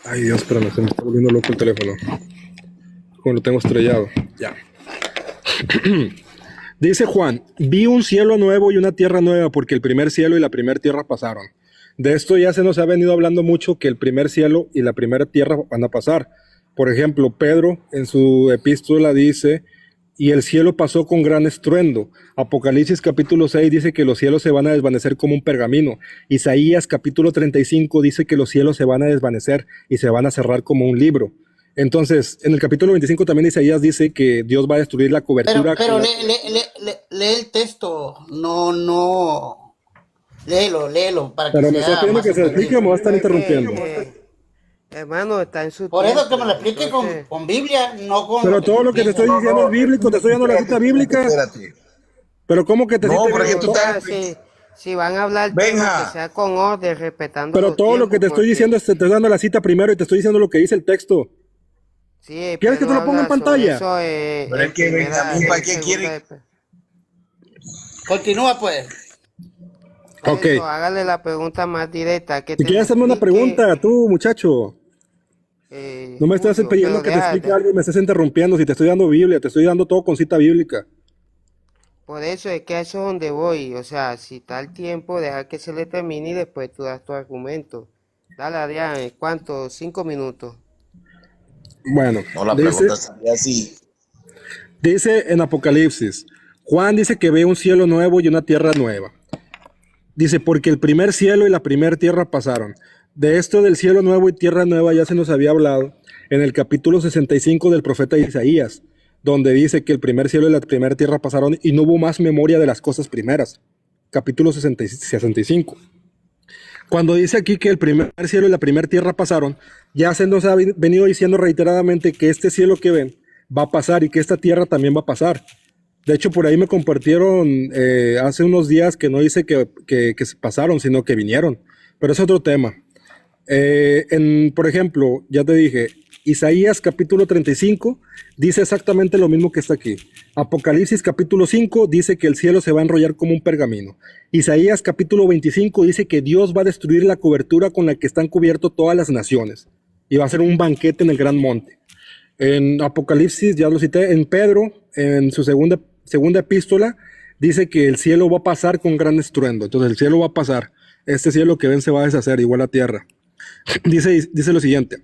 Ay, Dios, espérame, se me está volviendo loco el teléfono. Como lo tengo estrellado. Ya. Dice Juan, vi un cielo nuevo y una tierra nueva porque el primer cielo y la primera tierra pasaron. De esto ya se nos ha venido hablando mucho, que el primer cielo y la primera tierra van a pasar. Por ejemplo, Pedro en su epístola dice, y el cielo pasó con gran estruendo. Apocalipsis capítulo 6 dice que los cielos se van a desvanecer como un pergamino. Isaías capítulo 35 dice que los cielos se van a desvanecer y se van a cerrar como un libro. Entonces, en el capítulo 25 también Isaías dice que Dios va a destruir la cobertura. Pero lee el texto, no. Léelo para que Pero me sea está pidiendo más que se explique o me va a estar interrumpiendo. Hermano, está en su Por eso tiempo, que me lo explique entonces, con Biblia, no con... Pero todo lo que te estoy diciendo es bíblico, te estoy dando la cita bíblica. Espérate. Pero ¿cómo que te No, cite pero es que tú bíblico? estás... si van a hablar Benja. que sea con orden, respetando Pero los todo lo que te tiempos, estoy porque- diciendo es te estoy dando la cita primero y te estoy diciendo lo que dice el texto. Sí, ¿Quieres que te lo ponga en habla sobre pantalla? eso, Pero es que Benjamín, ¿para qué quiere? Continúa pues. Ok. Hágale la pregunta más directa. Si quieres hacerme una pregunta, tú, muchacho. No me estás pidiendo que te explique algo y me estés interrumpiendo. Si te estoy dando Biblia, te estoy dando todo con cita bíblica. Por eso es que a eso es donde voy. O sea, si está el tiempo, deja que se le termine y después tú das tu argumento. Dale, Adrián, ¿cuánto? 5 minutos. Bueno, No, la dice, pregunta sería así. dice en Apocalipsis, Juan dice que ve un cielo nuevo y una tierra nueva. Dice, porque el primer cielo y la primera tierra pasaron. De esto del cielo nuevo y tierra nueva ya se nos había hablado en el capítulo 65 del profeta Isaías, donde dice que el primer cielo y la primera tierra pasaron y no hubo más memoria de las cosas primeras. Capítulo 65. Cuando dice aquí que el primer cielo y la primera tierra pasaron, ya se nos ha venido diciendo reiteradamente que este cielo que ven va a pasar y que esta tierra también va a pasar. De hecho, por ahí me compartieron hace unos días que no dice que se pasaron, sino que vinieron. Pero es otro tema. Por ejemplo, ya te dije, Isaías capítulo 35 dice exactamente lo mismo que está aquí. Apocalipsis capítulo 5 dice que el cielo se va a enrollar como un pergamino. Isaías capítulo 25 dice que Dios va a destruir la cobertura con la que están cubiertos todas las naciones y va a ser un banquete en el gran monte. En Apocalipsis, ya lo cité, en Pedro, en su segunda epístola, dice que el cielo va a pasar con gran estruendo. Entonces el cielo va a pasar. Este cielo que ven se va a deshacer, igual la tierra. Dice lo siguiente.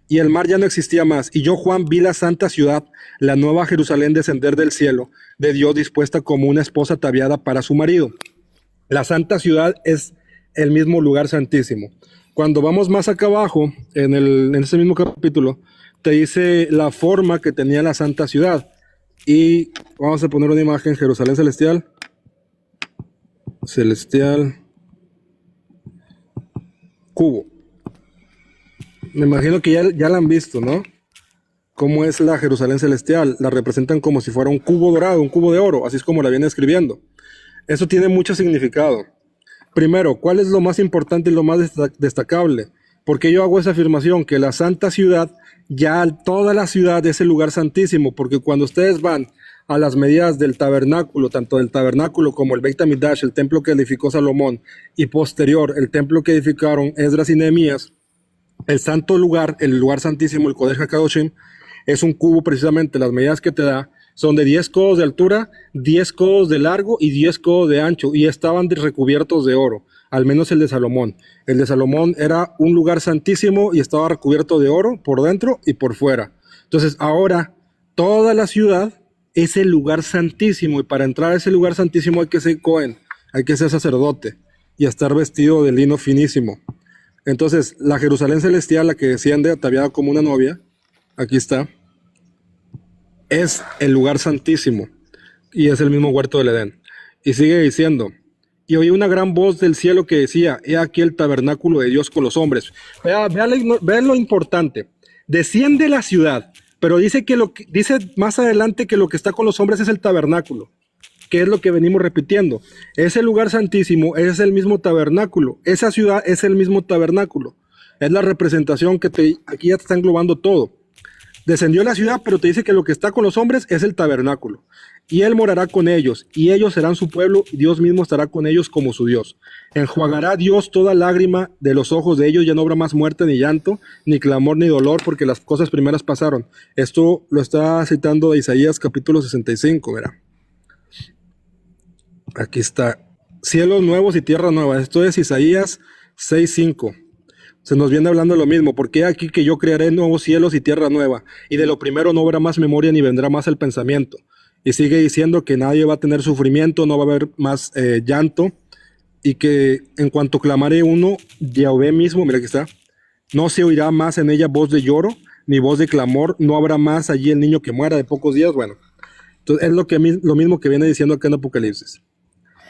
Y el mar ya no existía más. Y yo, Juan, vi la santa ciudad, la nueva Jerusalén, descender del cielo, de Dios, dispuesta como una esposa ataviada para su marido. La santa ciudad es el mismo lugar santísimo. Cuando vamos más acá abajo, en ese mismo capítulo, te dice la forma que tenía la santa ciudad. Y vamos a poner una imagen, Jerusalén celestial. Celestial. Cubo. Me imagino que ya la han visto, ¿no? ¿Cómo es la Jerusalén celestial? La representan como si fuera un cubo dorado, un cubo de oro, así es como la viene escribiendo. Eso tiene mucho significado. Primero, ¿cuál es lo más importante y lo más destacable? ¿Por qué yo hago esa afirmación? Que la santa ciudad, ya toda la ciudad es el lugar santísimo, porque cuando ustedes van a las medidas del tabernáculo, tanto del tabernáculo como el Beit Hamikdash, el templo que edificó Salomón, y posterior, el templo que edificaron Esdras y Nehemías, el santo lugar, el lugar santísimo, el Kodesh HaKadoshim, es un cubo precisamente. Las medidas que te da son de 10 codos de altura, 10 codos de largo y 10 codos de ancho, y estaban recubiertos de oro, al menos el de Salomón. El de Salomón era un lugar santísimo y estaba recubierto de oro por dentro y por fuera. Entonces ahora toda la ciudad es el lugar santísimo, y para entrar a ese lugar santísimo hay que ser Cohen, hay que ser sacerdote y estar vestido de lino finísimo. Entonces, la Jerusalén celestial, la que desciende ataviada como una novia, aquí está, es el lugar santísimo. y es el mismo huerto del Edén. Y sigue diciendo, y oí una gran voz del cielo que decía, he aquí el tabernáculo de Dios con los hombres. Vean lo importante, desciende la ciudad, pero dice dice más adelante que lo que está con los hombres es el tabernáculo, que es lo que venimos repitiendo. Ese lugar santísimo es el mismo tabernáculo, esa ciudad es el mismo tabernáculo, es la representación que aquí ya te está englobando todo. Descendió a la ciudad, pero te dice que lo que está con los hombres es el tabernáculo. Y él morará con ellos, y ellos serán su pueblo, y Dios mismo estará con ellos como su Dios. Enjuagará Dios toda lágrima de los ojos de ellos, ya no habrá más muerte, ni llanto, ni clamor, ni dolor, porque las cosas primeras pasaron. Esto lo está citando de Isaías capítulo 65, verá. Aquí está. Cielos nuevos y tierra nueva. Esto es Isaías 6:5. Se nos viene hablando lo mismo, porque aquí que yo crearé nuevos cielos y tierra nueva, y de lo primero no habrá más memoria ni vendrá más el pensamiento. Y sigue diciendo que nadie va a tener sufrimiento, no va a haber más llanto, y que en cuanto clamaré uno, Yahvé mismo, mira aquí está, no se oirá más en ella voz de lloro, ni voz de clamor, no habrá más allí el niño que muera de pocos días. Bueno, entonces es lo mismo que viene diciendo acá en Apocalipsis.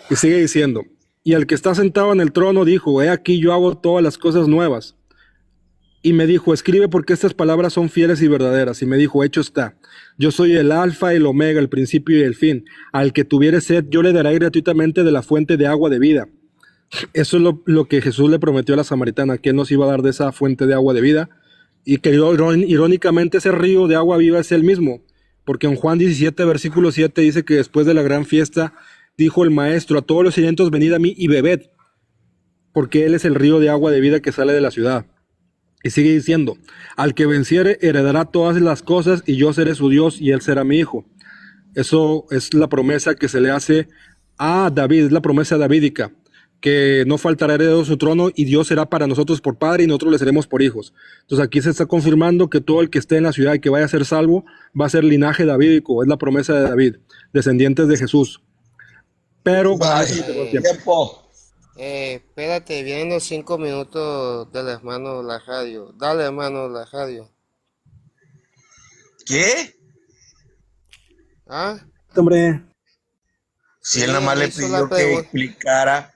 Y sigue diciendo, y el que está sentado en el trono dijo, he aquí yo hago todas las cosas nuevas. Y me dijo, escribe porque estas palabras son fieles y verdaderas. Y me dijo, hecho está. Yo soy el alfa y el omega, el principio y el fin. Al que tuviere sed, yo le daré gratuitamente de la fuente de agua de vida. Eso es lo que Jesús le prometió a la samaritana, que él nos iba a dar de esa fuente de agua de vida. Y que irónicamente ese río de agua viva es el mismo. Porque en Juan 17, versículo 7 dice que después de la gran fiesta, dijo el maestro, a todos los sedientos venid a mí y bebed, porque él es el río de agua de vida que sale de la ciudad. Y sigue diciendo, al que venciere heredará todas las cosas y yo seré su Dios y él será mi hijo. Eso es la promesa que se le hace a David, es la promesa davídica, que no faltará heredero de su trono y Dios será para nosotros por padre y nosotros le seremos por hijos. Entonces aquí se está confirmando que todo el que esté en la ciudad y que vaya a ser salvo va a ser linaje davídico, es la promesa de David, descendientes de Jesús. Pero espérate, vienen los 5 minutos del hermano la radio. Dale, hermano la radio. ¿Qué? ¿Ah? hombre, Si él nada más le pidió que explicara.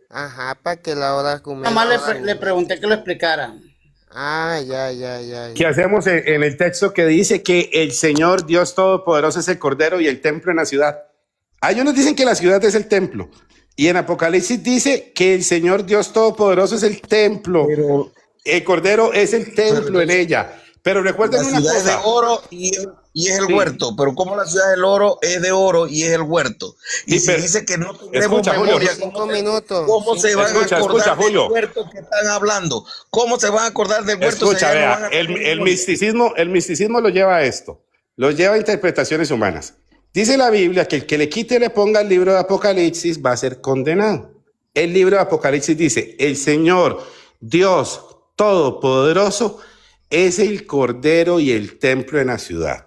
Ajá, para que la hora Nada más le pregunté que lo explicara. Ah, ya. ¿Qué hacemos en el texto que dice que el Señor Dios Todopoderoso es el Cordero y el templo en la ciudad? Hay unos dicen que la ciudad es el templo. Y en Apocalipsis dice que el Señor Dios Todopoderoso es el templo. Pero el Cordero es el templo en ella. Pero recuerden una cosa. La ciudad es de oro y es el huerto. Pero como la ciudad del oro es de oro y es el huerto. Y si dice que no tenemos memoria, ¿cómo se van a acordar del huerto que están hablando? ¿Cómo se van a acordar del huerto? Escucha, vea, el misticismo lo lleva a esto. Lo lleva a interpretaciones humanas. Dice la Biblia que el que le quite y le ponga el libro de Apocalipsis va a ser condenado. El libro de Apocalipsis dice, el Señor Dios Todopoderoso es el Cordero y el templo en la ciudad.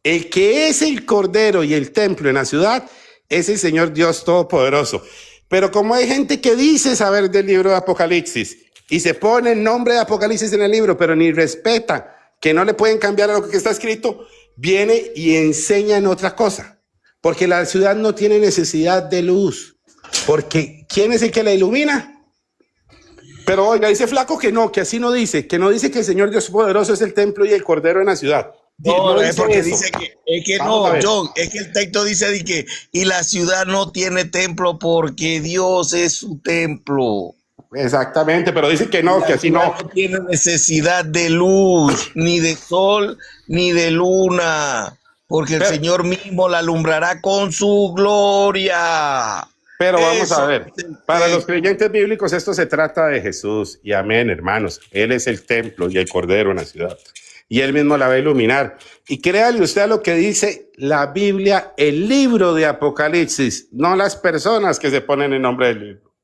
El que es el Cordero y el templo en la ciudad es el Señor Dios Todopoderoso. Pero como hay gente que dice saber del libro de Apocalipsis y se pone el nombre de Apocalipsis en el libro, pero ni respeta que no le pueden cambiar a lo que está escrito, viene y enseña en otra cosa. Porque la ciudad no tiene necesidad de luz. Porque ¿quién es el que la ilumina? Pero oiga, dice Flaco que no, que así no dice, que no dice que el Señor Dios Poderoso es el templo y el Cordero en la ciudad. No, es porque dice que es que no, John, es que el texto dice de que y la ciudad no tiene templo porque Dios es su templo. Exactamente, pero dice que no, que así no. No tiene necesidad de luz, ni de sol, ni de luna, porque el Señor mismo la alumbrará con su gloria. Pero vamos a ver, para los creyentes bíblicos esto se trata de Jesús y amén, hermanos. Él es el templo y el Cordero en la ciudad y él mismo la va a iluminar. Y créale usted a lo que dice la Biblia, el libro de Apocalipsis, no las personas que se ponen en nombre del libro.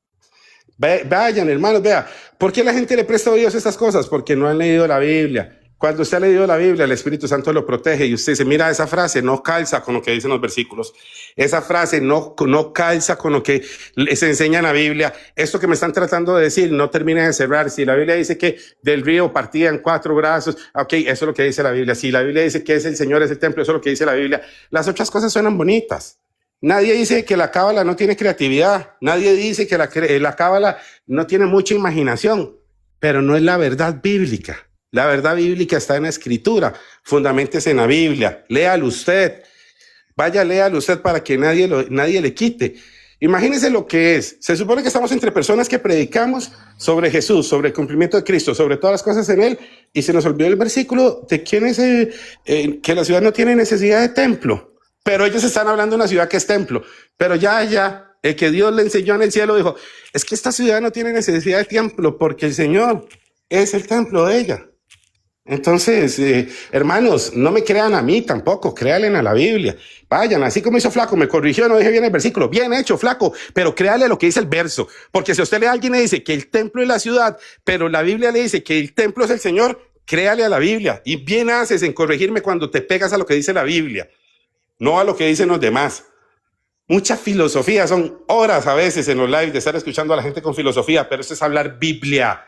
Vayan, hermanos, vea, ¿por qué la gente le presta oídos a estas cosas? Porque no han leído la Biblia. Cuando usted ha leído la Biblia, el Espíritu Santo lo protege y usted dice, mira, esa frase no calza con lo que dicen los versículos. Esa frase no calza con lo que se enseña en la Biblia. Esto que me están tratando de decir no termina de cerrar. Si la Biblia dice que del río partía en 4 brazos, ok, eso es lo que dice la Biblia. Si la Biblia dice que es el Señor, es el templo, eso es lo que dice la Biblia. Las otras cosas suenan bonitas. Nadie dice que la cábala no tiene creatividad. Nadie dice que la cábala no tiene mucha imaginación, pero no es la verdad bíblica. La verdad bíblica está en la Escritura, fundamentese en la Biblia, léalo usted, léalo usted para que nadie le quite. Imagínese lo que es. Se supone que estamos entre personas que predicamos sobre Jesús, sobre el cumplimiento de Cristo, sobre todas las cosas en Él, y se nos olvidó el versículo de quién es que la ciudad no tiene necesidad de templo, pero ellos están hablando de una ciudad que es templo, pero ya, el que Dios le enseñó en el cielo dijo, es que esta ciudad no tiene necesidad de templo porque el Señor es el templo de ella. Entonces, hermanos, no me crean a mí tampoco, créanle a la Biblia. Vayan, así como hizo Flaco, me corrigió, no dije bien el versículo, bien hecho, Flaco, pero créale lo que dice el verso, porque si a usted le alguien le dice que el templo es la ciudad, pero la Biblia le dice que el templo es el Señor, créale a la Biblia, y bien haces en corregirme cuando te pegas a lo que dice la Biblia, no a lo que dicen los demás. Mucha filosofía, son horas a veces en los lives de estar escuchando a la gente con filosofía, pero eso es hablar Biblia.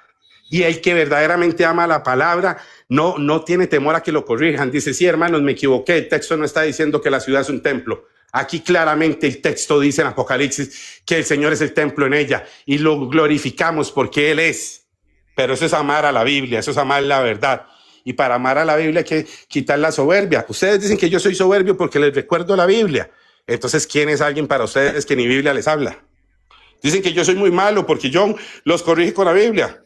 Y el que verdaderamente ama la palabra no tiene temor a que lo corrijan. Dice, sí, hermanos, me equivoqué. El texto no está diciendo que la ciudad es un templo. Aquí claramente el texto dice en Apocalipsis que el Señor es el templo en ella y lo glorificamos porque Él es. Pero eso es amar a la Biblia, eso es amar la verdad. Y para amar a la Biblia hay que quitar la soberbia. Ustedes dicen que yo soy soberbio porque les recuerdo la Biblia. Entonces, ¿quién es alguien para ustedes que ni Biblia les habla? Dicen que yo soy muy malo porque yo los corrige con la Biblia.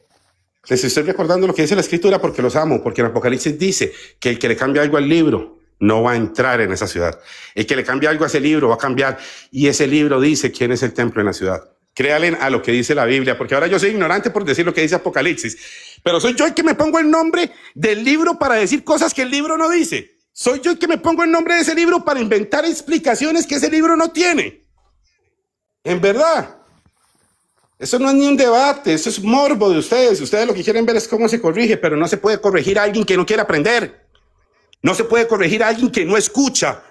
Les estoy recordando lo que dice la Escritura porque los amo, porque en Apocalipsis dice que el que le cambia algo al libro no va a entrar en esa ciudad. El que le cambia algo a ese libro va a cambiar y ese libro dice quién es el templo en la ciudad. Créanle a lo que dice la Biblia, porque ahora yo soy ignorante por decir lo que dice Apocalipsis, pero soy yo el que me pongo el nombre del libro para decir cosas que el libro no dice. Soy yo el que me pongo el nombre de ese libro para inventar explicaciones que ese libro no tiene. En verdad. Eso no es ni un debate, eso es morbo de ustedes. Ustedes lo que quieren ver es cómo se corrige, pero no se puede corregir a alguien que no quiere aprender. No se puede corregir a alguien que no escucha.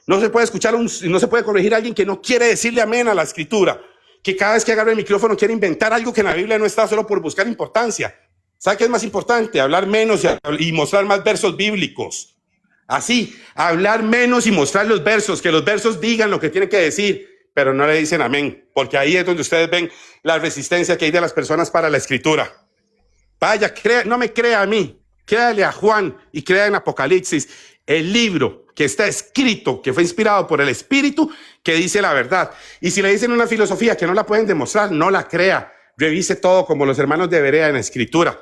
No se puede corregir a alguien que no quiere decirle amén a la Escritura. Que cada vez que agarra el micrófono quiere inventar algo que en la Biblia no está solo por buscar importancia. ¿Sabe qué es más importante? Hablar menos y mostrar más versos bíblicos. Así, hablar menos y mostrar los versos, que los versos digan lo que tienen que decir, pero no le dicen amén, porque ahí es donde ustedes ven la resistencia que hay de las personas para la Escritura. Vaya, no me crea a mí, créale a Juan y crea en Apocalipsis, el libro que está escrito, que fue inspirado por el Espíritu, que dice la verdad. Y si le dicen una filosofía que no la pueden demostrar, no la crea, revise todo como los hermanos de Berea en la Escritura.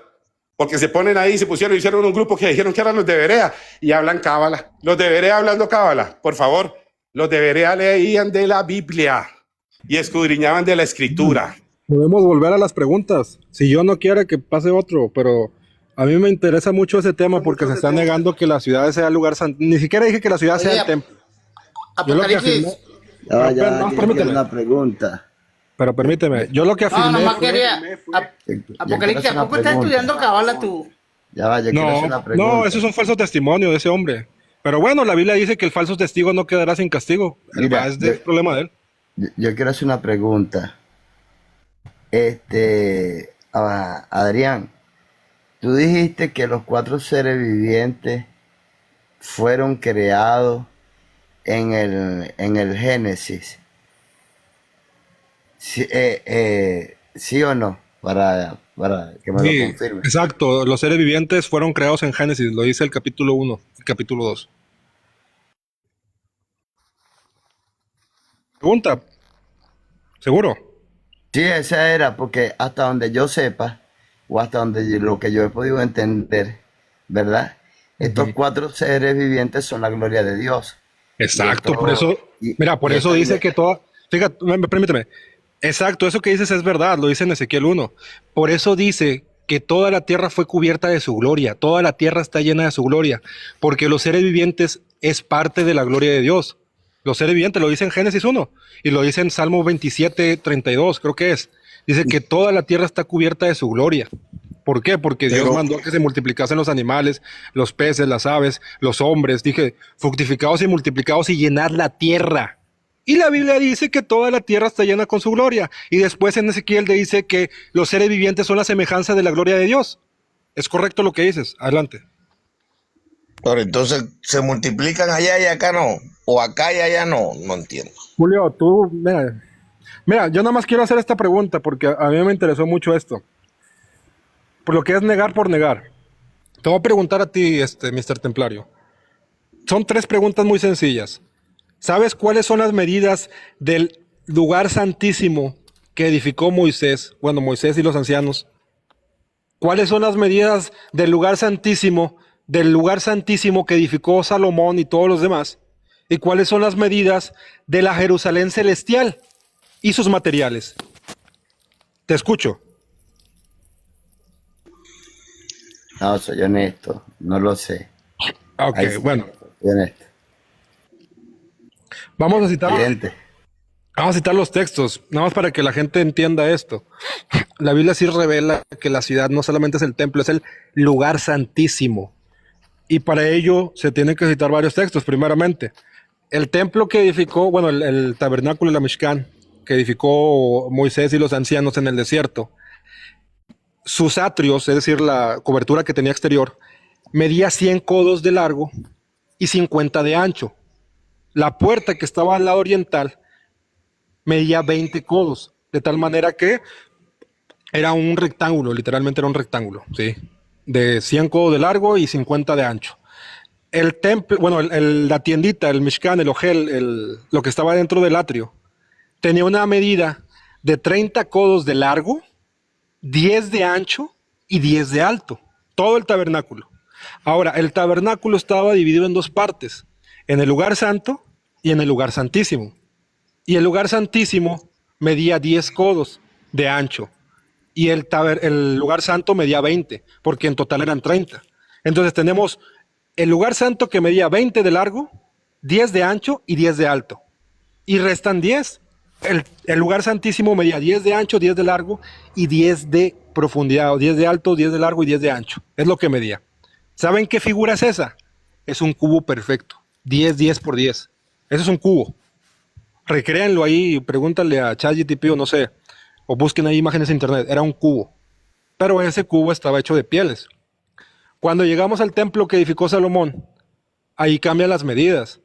Porque se ponen ahí, hicieron un grupo que dijeron que eran los de Berea y hablan cábala. Los de Berea hablando cábala, por favor. Los de Berea leían de la Biblia y escudriñaban de la Escritura. Podemos volver a las preguntas. Si yo no quiero que pase otro, pero a mí me interesa mucho ese tema porque se está negando que la ciudad sea el lugar santo. Ni siquiera dije que la ciudad sea el templo. Yo lo que afirmé... permíteme una pregunta. Pero permíteme, yo lo que afirmé... No, nomás quería... Apocalipsis, ¿a poco estás estudiando cábala tú? Yo quiero hacer una pregunta. No, eso es un falso testimonio de ese hombre. Pero bueno, la Biblia dice que el falso testigo no quedará sin castigo. Es el problema de él. Yo quiero hacer una pregunta. Adrián, tú dijiste que los 4 seres vivientes fueron creados en el Génesis. ¿Sí o no? Para que me lo confirme. Exacto, los seres vivientes fueron creados en Génesis, lo dice el capítulo 1 y capítulo 2. Pregunta. ¿Seguro? Sí, esa era, porque hasta donde yo sepa, o hasta donde lo que yo he podido entender, ¿verdad? Estos 4 seres vivientes son la gloria de Dios. Exacto, por eso, mira, por eso dice que toda, fíjate, permíteme, exacto, eso que dices es verdad, lo dice en Ezequiel 1, por eso dice que toda la tierra fue cubierta de su gloria, toda la tierra está llena de su gloria, porque los seres vivientes es parte de la gloria de Dios. Los seres vivientes lo dice en Génesis 1 y lo dice en Salmo 27, 32, creo que es. Dice que toda la tierra está cubierta de su gloria. ¿Por qué? Porque Dios mandó que se multiplicasen los animales, los peces, las aves, los hombres. Dije, fructificados y multiplicados y llenad la tierra. Y la Biblia dice que toda la tierra está llena con su gloria. Y después en Ezequiel dice que los seres vivientes son la semejanza de la gloria de Dios. ¿Es correcto lo que dices? Adelante. Pero entonces, ¿se multiplican allá y acá no? ¿O acá y allá no? No entiendo. Julio, tú, mira, yo nada más quiero hacer esta pregunta porque a mí me interesó mucho esto. Por lo que es negar por negar. Te voy a preguntar a ti, Mr. Templario. Son 3 preguntas muy sencillas. ¿Sabes cuáles son las medidas del lugar santísimo que edificó Moisés? Bueno, Moisés y los ancianos. ¿Cuáles son las medidas del lugar santísimo que edificó Salomón y todos los demás? ¿Y cuáles son las medidas de la Jerusalén celestial y sus materiales? Te escucho. No, soy honesto, no lo sé. Ok, Ahí sí, bueno. soy honesto. Vamos a citar los textos, nada más para que la gente entienda esto. La Biblia sí revela que la ciudad no solamente es el templo, es el lugar santísimo. Y para ello se tienen que citar varios textos. Primeramente, el templo que edificó, bueno, el tabernáculo de la Mishkan, que edificó Moisés y los ancianos en el desierto, sus atrios, es decir, la cobertura que tenía exterior, medía 100 codos de largo y 50 de ancho. La puerta que estaba al lado oriental medía 20 codos, de tal manera que era un rectángulo, literalmente era un rectángulo, ¿sí? De 100 codos de largo y 50 de ancho. El templo, bueno, la tiendita, el Mishkan, el Ojel, lo que estaba dentro del atrio, tenía una medida de 30 codos de largo, 10 de ancho y 10 de alto, todo el tabernáculo. Ahora, el tabernáculo estaba dividido en 2 partes, en el lugar santo y en el lugar santísimo. Y el lugar santísimo medía 10 codos de ancho y el lugar santo medía 20, porque en total eran 30. Entonces tenemos el lugar santo que medía 20 de largo, 10 de ancho y 10 de alto. Y restan 10. El lugar santísimo medía 10 de ancho, 10 de largo y 10 de profundidad, o 10 de alto, 10 de largo y 10 de ancho. Es lo que medía. ¿Saben qué figura es esa? Es un cubo perfecto. 10, 10 por 10. Eso es un cubo. Recréanlo ahí, pregúntale a ChatGPT o no sé, o busquen ahí imágenes en internet. Era un cubo. Pero ese cubo estaba hecho de pieles. Cuando llegamos al templo que edificó Salomón, ahí cambian las medidas.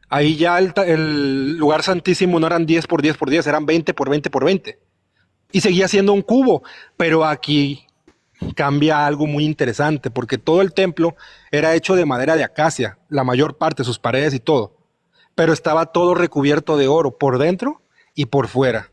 Ahí ya el lugar santísimo no eran 10 por 10 por 10, eran 20 por 20 por 20. Y seguía siendo un cubo, pero aquí cambia algo muy interesante, porque todo el templo era hecho de madera de acacia, la mayor parte, sus paredes y todo. Pero estaba todo recubierto de oro, por dentro y por fuera.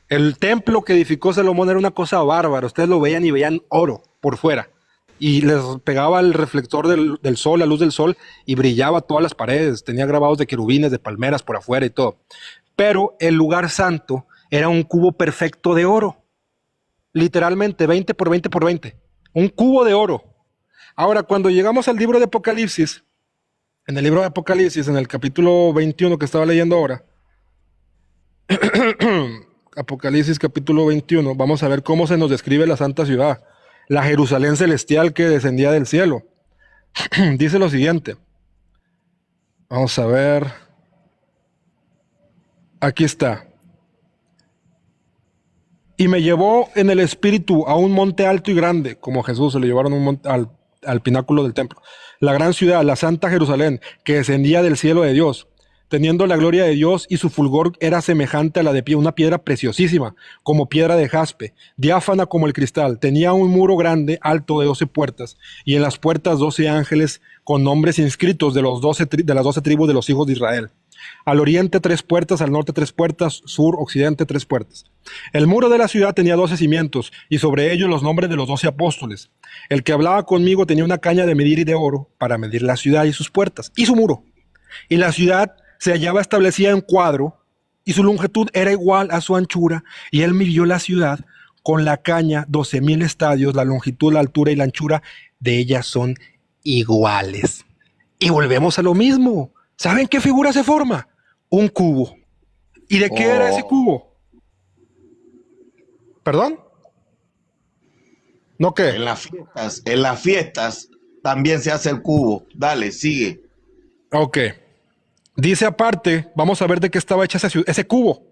El templo que edificó Salomón era una cosa bárbara, ustedes lo veían y veían oro por fuera. Y les pegaba el reflector del sol, la luz del sol, y brillaba todas las paredes. Tenía grabados de querubines, de palmeras por afuera y todo. Pero el lugar santo era un cubo perfecto de oro. Literalmente 20 por 20 por 20. Un cubo de oro. Ahora, cuando llegamos al libro de Apocalipsis, en el libro de Apocalipsis, en el capítulo 21 que estaba leyendo ahora, Apocalipsis capítulo 21, vamos a ver cómo se nos describe la santa ciudad, la Jerusalén celestial que descendía del cielo. Dice lo siguiente. Vamos a ver. Aquí está. Y me llevó en el espíritu a un monte alto y grande, como Jesús se lo llevaron al pináculo del templo. La gran ciudad, la santa Jerusalén, que descendía del cielo de Dios, teniendo la gloria de Dios, y su fulgor era semejante a la de una piedra preciosísima, como piedra de jaspe, diáfana como el cristal. Tenía un muro grande, alto de 12 puertas, y en las puertas 12 ángeles con nombres inscritos de las 12 tribus de los hijos de Israel. Al oriente 3 puertas, al norte 3 puertas, sur, occidente 3 puertas. El muro de la ciudad tenía 12 cimientos, y sobre ellos los nombres de los 12 apóstoles. El que hablaba conmigo tenía una caña de medir y de oro para medir la ciudad y sus puertas, y su muro. Y la ciudad se hallaba establecida en cuadro, y su longitud era igual a su anchura, y él midió la ciudad con la caña, 12,000 estadios, la longitud, la altura y la anchura de ellas son iguales. Y volvemos a lo mismo. ¿Saben qué figura se forma? Un cubo. ¿Y de qué era ese cubo? ¿Perdón? ¿No qué? En las fiestas también se hace el cubo. Dale, sigue. Ok. Dice aparte, vamos a ver de qué estaba hecha ese cubo.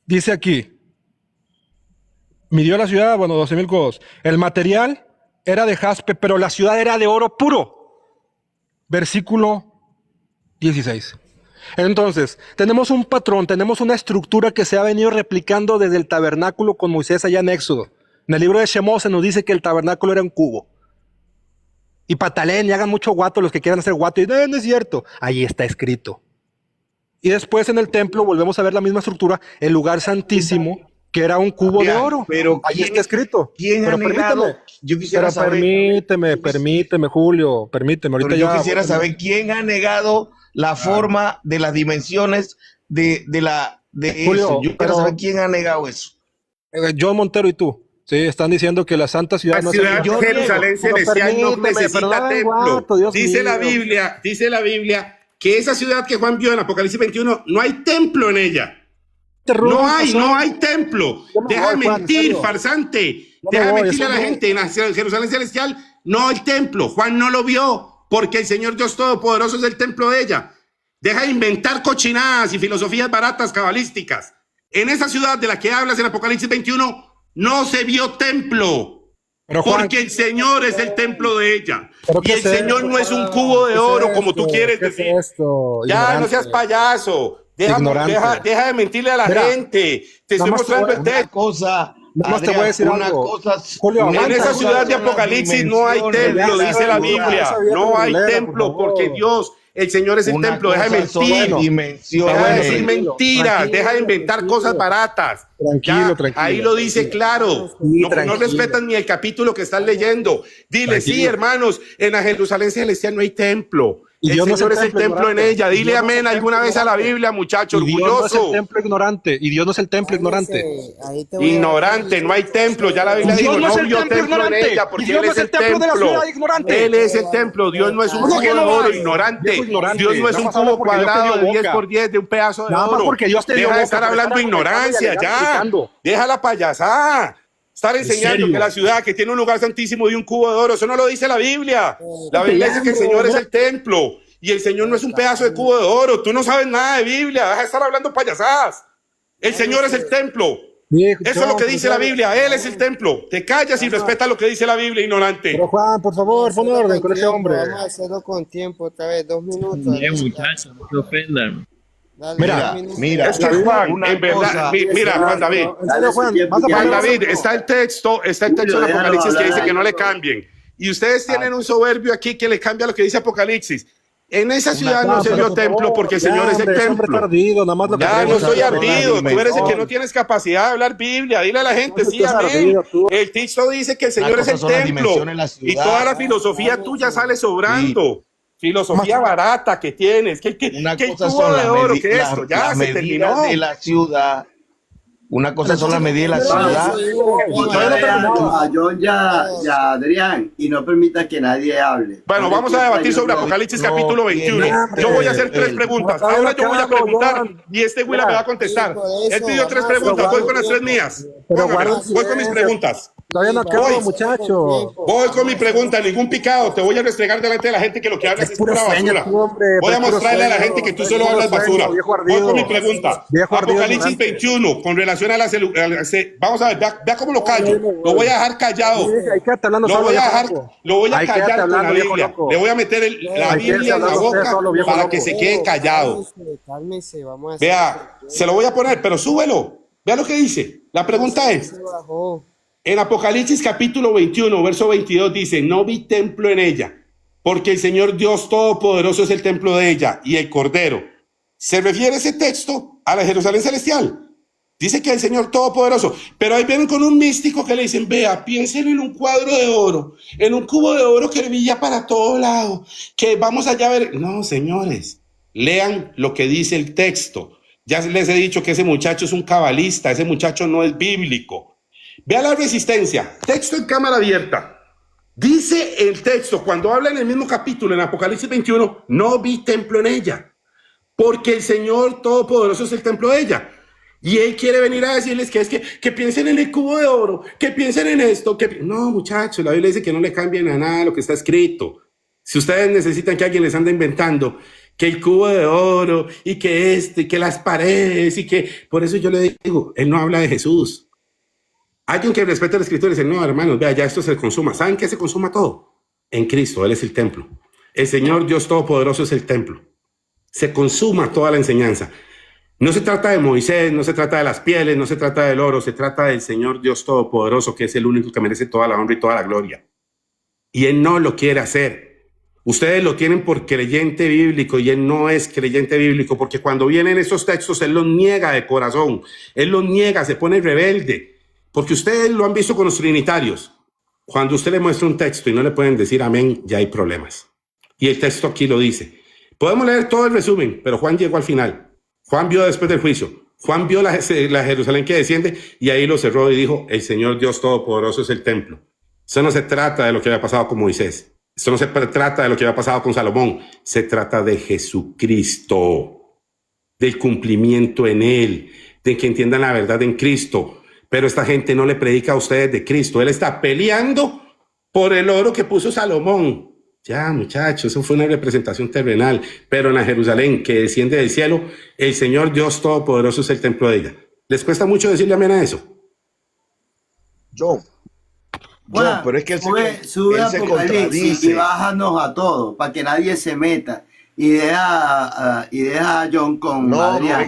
Dice aquí, midió la ciudad, bueno, 12,000 codos. El material era de jaspe, pero la ciudad era de oro puro. Versículo 16. Entonces, tenemos un patrón, tenemos una estructura que se ha venido replicando desde el tabernáculo con Moisés allá en Éxodo. En el libro de Shemot se nos dice que el tabernáculo era un cubo. Y pataleen y hagan mucho guato los que quieran hacer guato. Y no es cierto. Ahí está escrito. Y después en el templo volvemos a ver la misma estructura, el lugar santísimo, que era un cubo de oro. Pero ahí está escrito. ¿Quién ha negado? Yo quisiera saber. Permíteme, Julio, permíteme. Ahorita yo quisiera saber quién ha negado la forma de las dimensiones de Julio, eso. Yo quiero saber quién ha negado eso. John Montero y tú. Sí, están diciendo que la Santa Ciudad no es Jerusalén celestial, no necesita templo. Dice la Biblia que esa ciudad que Juan vio en Apocalipsis 21, no hay templo en ella. No hay templo. Deja de mentir, farsante. Deja de mentirle a la gente. En la Jerusalén celestial no hay templo. Juan no lo vio porque el Señor Dios Todopoderoso es el templo de ella. Deja de inventar cochinadas y filosofías baratas cabalísticas. En esa ciudad de la que hablas en Apocalipsis 21 no se vio templo. Pero Juan, porque el Señor es el templo de ella. Y el Señor no es un cubo de oro como tú quieres decir. Ya, no seas payaso. Deja de mentirle a la gente. Te estoy mostrando el texto. Te voy a decir una cosa. Julio, en esa ciudad de Apocalipsis no hay templo, dice la Biblia. No hay templo porque Dios, el Señor es el templo. Deja de mentir. Deja de decir mentiras. Deja de inventar cosas baratas. Tranquilo. Ahí lo dice claro. No respetan ni el capítulo que están leyendo. Dile, sí, hermanos, en la Jerusalén celestial no hay templo. Y el Señor es el templo en ella. Dile amén alguna vez a la Biblia, muchacho orgulloso. Dios no es el templo ignorante. Y Dios no es el templo ignorante. Ignorante, no hay templo. Ya la Biblia dijo, no vio templo en ella porque Él es el templo. Él es el templo. Dios no es un cubo de oro ignorante. Dios no es un cubo cuadrado de 10 por 10 de un pedazo de oro. Deja de estar hablando ignorancia, ya. Deja la payasada. Estar enseñando que la ciudad que tiene un lugar santísimo de un cubo de oro, eso no lo dice la Biblia. La Biblia dice que el Señor es el templo y el Señor no es un pedazo de cubo de oro. Tú no sabes nada de Biblia, deja de estar hablando payasadas. El Señor es el templo. Eso es lo que dice la Biblia, Él es el templo. Te callas y respetas lo que dice la Biblia, ignorante. Pero Juan, por favor, pon orden con ese hombre. Vamos a hacerlo con tiempo, otra vez, 2 minutos. Muchachos, no se ofendan. Mira, es que Juan, en verdad, mira, Juan David, Juan David, está el texto en Apocalipsis que dice que no le cambien. Y ustedes tienen un soberbio aquí que le cambia lo que dice Apocalipsis. En esa ciudad no se vio templo porque el Señor es el templo. Ya no estoy ardido, tú eres el que no tienes capacidad de hablar Biblia. Dile a la gente, sí, amén. El texto dice que el Señor es el templo y toda la filosofía tuya sale sobrando. Filosofía barata que tienes, que cosa son de oro, que esto, ya se terminó. De la ciudad. Una cosa son las medidas de la ciudad. A John ya Adrián, y no permita que nadie hable. Bueno, vamos a debatir sobre Apocalipsis capítulo 21. Yo voy a hacer 3 preguntas. Ahora yo voy a preguntar y Willa me va a contestar. Él pidió 3 preguntas, voy con las 3 mías. Voy con mis preguntas. Todavía no acabo, muchacho. Voy con mi pregunta, ningún picado. Te voy a restregar delante de la gente que lo que hablas es pura basura. Voy a mostrarle a la gente que tú solo hablas basura. Voy con mi pregunta. Apocalipsis 21, con relación a la vamos a ver, vea cómo lo callo. Lo voy a dejar callado. Lo voy a callar con la Biblia. Le voy a meter la Biblia en la boca para que se quede callado. Vea, se lo voy a poner, pero súbelo. Vea lo que dice. La pregunta es, en Apocalipsis capítulo 21, verso 22 dice, no vi templo en ella, porque el Señor Dios Todopoderoso es el templo de ella y el Cordero. ¿Se refiere ese texto a la Jerusalén celestial? Dice que el Señor Todopoderoso, pero ahí vienen con un místico que le dicen, vea, piensen en un cuadro de oro, en un cubo de oro que brilla para todo lado, que vamos allá a ver. No, señores, lean lo que dice el texto. Ya les he dicho que ese muchacho es un cabalista, ese muchacho no es bíblico. Vea la resistencia, texto en cámara abierta. Dice el texto, cuando habla en el mismo capítulo, en Apocalipsis 21, no vi templo en ella, porque el Señor Todopoderoso es el templo de ella. Y él quiere venir a decirles que que piensen en el cubo de oro, que piensen en esto. No, muchachos, la Biblia dice que no le cambien a nada lo que está escrito. Si ustedes necesitan que alguien les ande inventando que el cubo de oro y que que las paredes y que... Por eso yo le digo, él no habla de Jesús. Alguien que respete la escritura dice, no, hermanos, vea, ya esto se consuma. ¿Saben qué se consuma todo? En Cristo, Él es el templo. El Señor Dios Todopoderoso es el templo. Se consuma toda la enseñanza. No se trata de Moisés, no se trata de las pieles, no se trata del oro, se trata del Señor Dios Todopoderoso, que es el único que merece toda la honra y toda la gloria. Y Él no lo quiere hacer. Ustedes lo tienen por creyente bíblico y Él no es creyente bíblico, porque cuando vienen esos textos, Él los niega de corazón. Él los niega, se pone rebelde, porque ustedes lo han visto con los trinitarios. Cuando usted le muestra un texto y no le pueden decir amén, ya hay problemas. Y el texto aquí lo dice. Podemos leer todo el resumen, pero Juan llegó al final. Juan vio después del juicio. Juan vio la Jerusalén que desciende y ahí lo cerró y dijo, el Señor Dios Todopoderoso es el templo. Eso no se trata de lo que había pasado con Moisés. Eso no se trata de lo que había pasado con Salomón. Se trata de Jesucristo, del cumplimiento en Él, de que entiendan la verdad en Cristo. Pero esta gente no le predica a ustedes de Cristo. Él está peleando por el oro que puso Salomón. Ya, muchachos, eso fue una representación terrenal, pero en la Jerusalén que desciende del cielo, el Señor Dios Todopoderoso es el templo de ella. ¿Les cuesta mucho decirle amén a eso? Bueno, pero es que sube él se Apocalipsis y bájanos a todos, para que nadie se meta y deja a John con Adrián.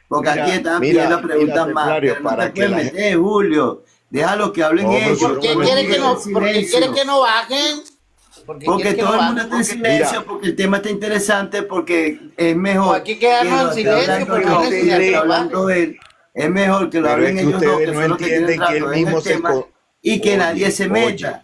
Porque aquí están pidiendo preguntas más. Pero no te puedes meter, Julio. Déjalo que hablen ellos. ¿Por qué quiere que no bajen? Porque todo el mundo está en silencio, porque el tema está interesante, porque es mejor. Aquí quedarnos en silencio, porque hablando de él. Es mejor que lo hablen ellos dos, que son los que tienen trato en el tema, y que nadie se meta.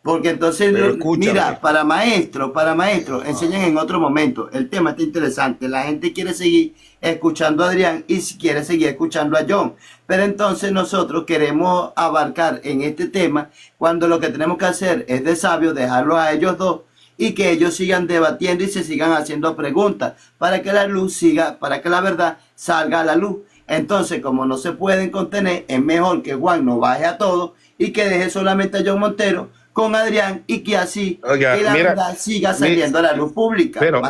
Porque entonces, mira, para maestro, enseñan en otro momento. El tema está interesante. La gente quiere seguir escuchando a Adrián y quiere seguir escuchando a John. Pero entonces nosotros queremos abarcar en este tema cuando lo que tenemos que hacer es de sabio dejarlo a ellos dos y que ellos sigan debatiendo y se sigan haciendo preguntas para que la luz siga, para que la verdad salga a la luz. Entonces, como no se pueden contener, es mejor que Juan no baje a todo y que deje solamente a John Montero con Adrián y que así la verdad siga saliendo a la luz pública. Pero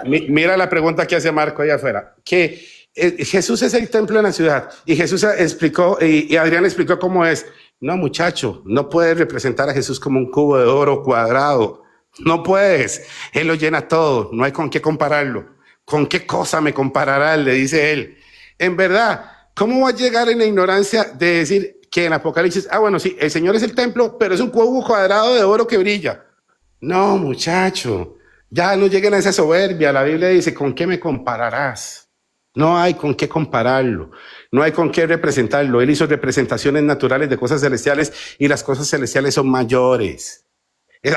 mira la pregunta que hace Marco allá afuera, que Jesús es el templo de la ciudad y Jesús explicó y Adrián explicó cómo es. No, muchacho, no puedes representar a Jesús como un cubo de oro cuadrado. No puedes. Él lo llena todo. No hay con qué compararlo. ¿Con qué cosa me comparará? Le dice él. En verdad, ¿cómo va a llegar en la ignorancia de decir que en Apocalipsis, bueno, sí, el Señor es el templo, pero es un cubo cuadrado de oro que brilla? No, muchacho, ya no lleguen a esa soberbia. La Biblia dice, ¿con qué me compararás? No hay con qué compararlo, no hay con qué representarlo. Él hizo representaciones naturales de cosas celestiales y las cosas celestiales son mayores.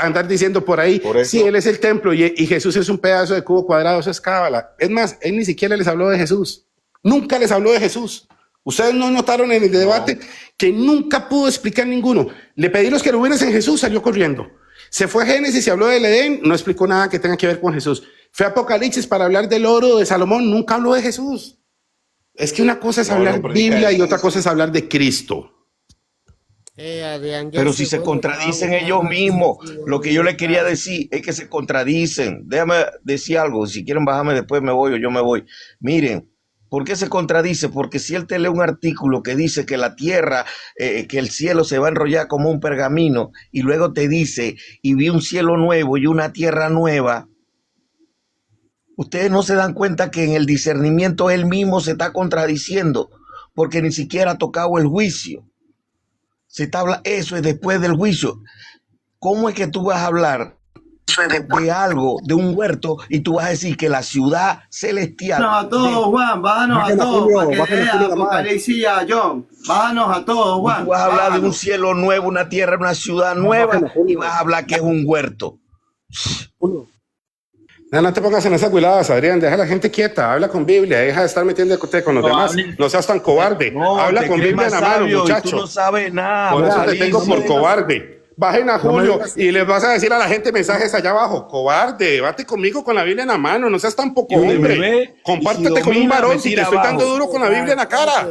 Andar diciendo por ahí, sí, Él es el templo y Jesús es un pedazo de cubo cuadrado, eso es cábala. Es más, Él ni siquiera les habló de Jesús. Nunca les habló de Jesús. Ustedes no notaron en el debate que nunca pudo explicar ninguno. Le pedí los querubines en Jesús, salió corriendo. Se fue a Génesis y habló del Edén, no explicó nada que tenga que ver con Jesús. Fue a Apocalipsis para hablar del oro de Salomón, nunca habló de Jesús. Es que una cosa es hablar Biblia y otra cosa es hablar de Cristo. Adrián, pero si se contradicen ellos mismos, lo que yo les quería decir es que se contradicen. Déjame decir algo, si quieren bajarme después me voy o yo me voy. Miren, ¿por qué se contradice? Porque si él te lee un artículo que dice que la tierra, que el cielo se va a enrollar como un pergamino y luego te dice, y vi un cielo nuevo y una tierra nueva, ustedes no se dan cuenta que en el discernimiento él mismo se está contradiciendo porque ni siquiera ha tocado el juicio. Eso es después del juicio. ¿Cómo es que tú vas a hablar de algo, de un huerto, y tú vas a decir que la ciudad celestial... Bájanos a todos, Juan, bájanos a todos, para que vea Apocalipsis a John. Bájanos a todos, Juan. Tú vas a hablar de un cielo nuevo, una tierra, una ciudad nueva, y vas a hablar que es un huerto. No te pongas en esas huiladas, Adrián, deja a la gente quieta, habla con Biblia, deja de estar metiéndote con los demás, no seas tan cobarde, habla con Biblia en la mano, muchacho. Tú no sabes nada. Por eso te tengo por cobarde. Bajen a Julio y les vas a decir a la gente mensajes allá abajo, cobarde, debate conmigo con la Biblia en la mano, no seas tan poco hombre, compártete con un varón si te estoy dando duro con la Biblia en la cara.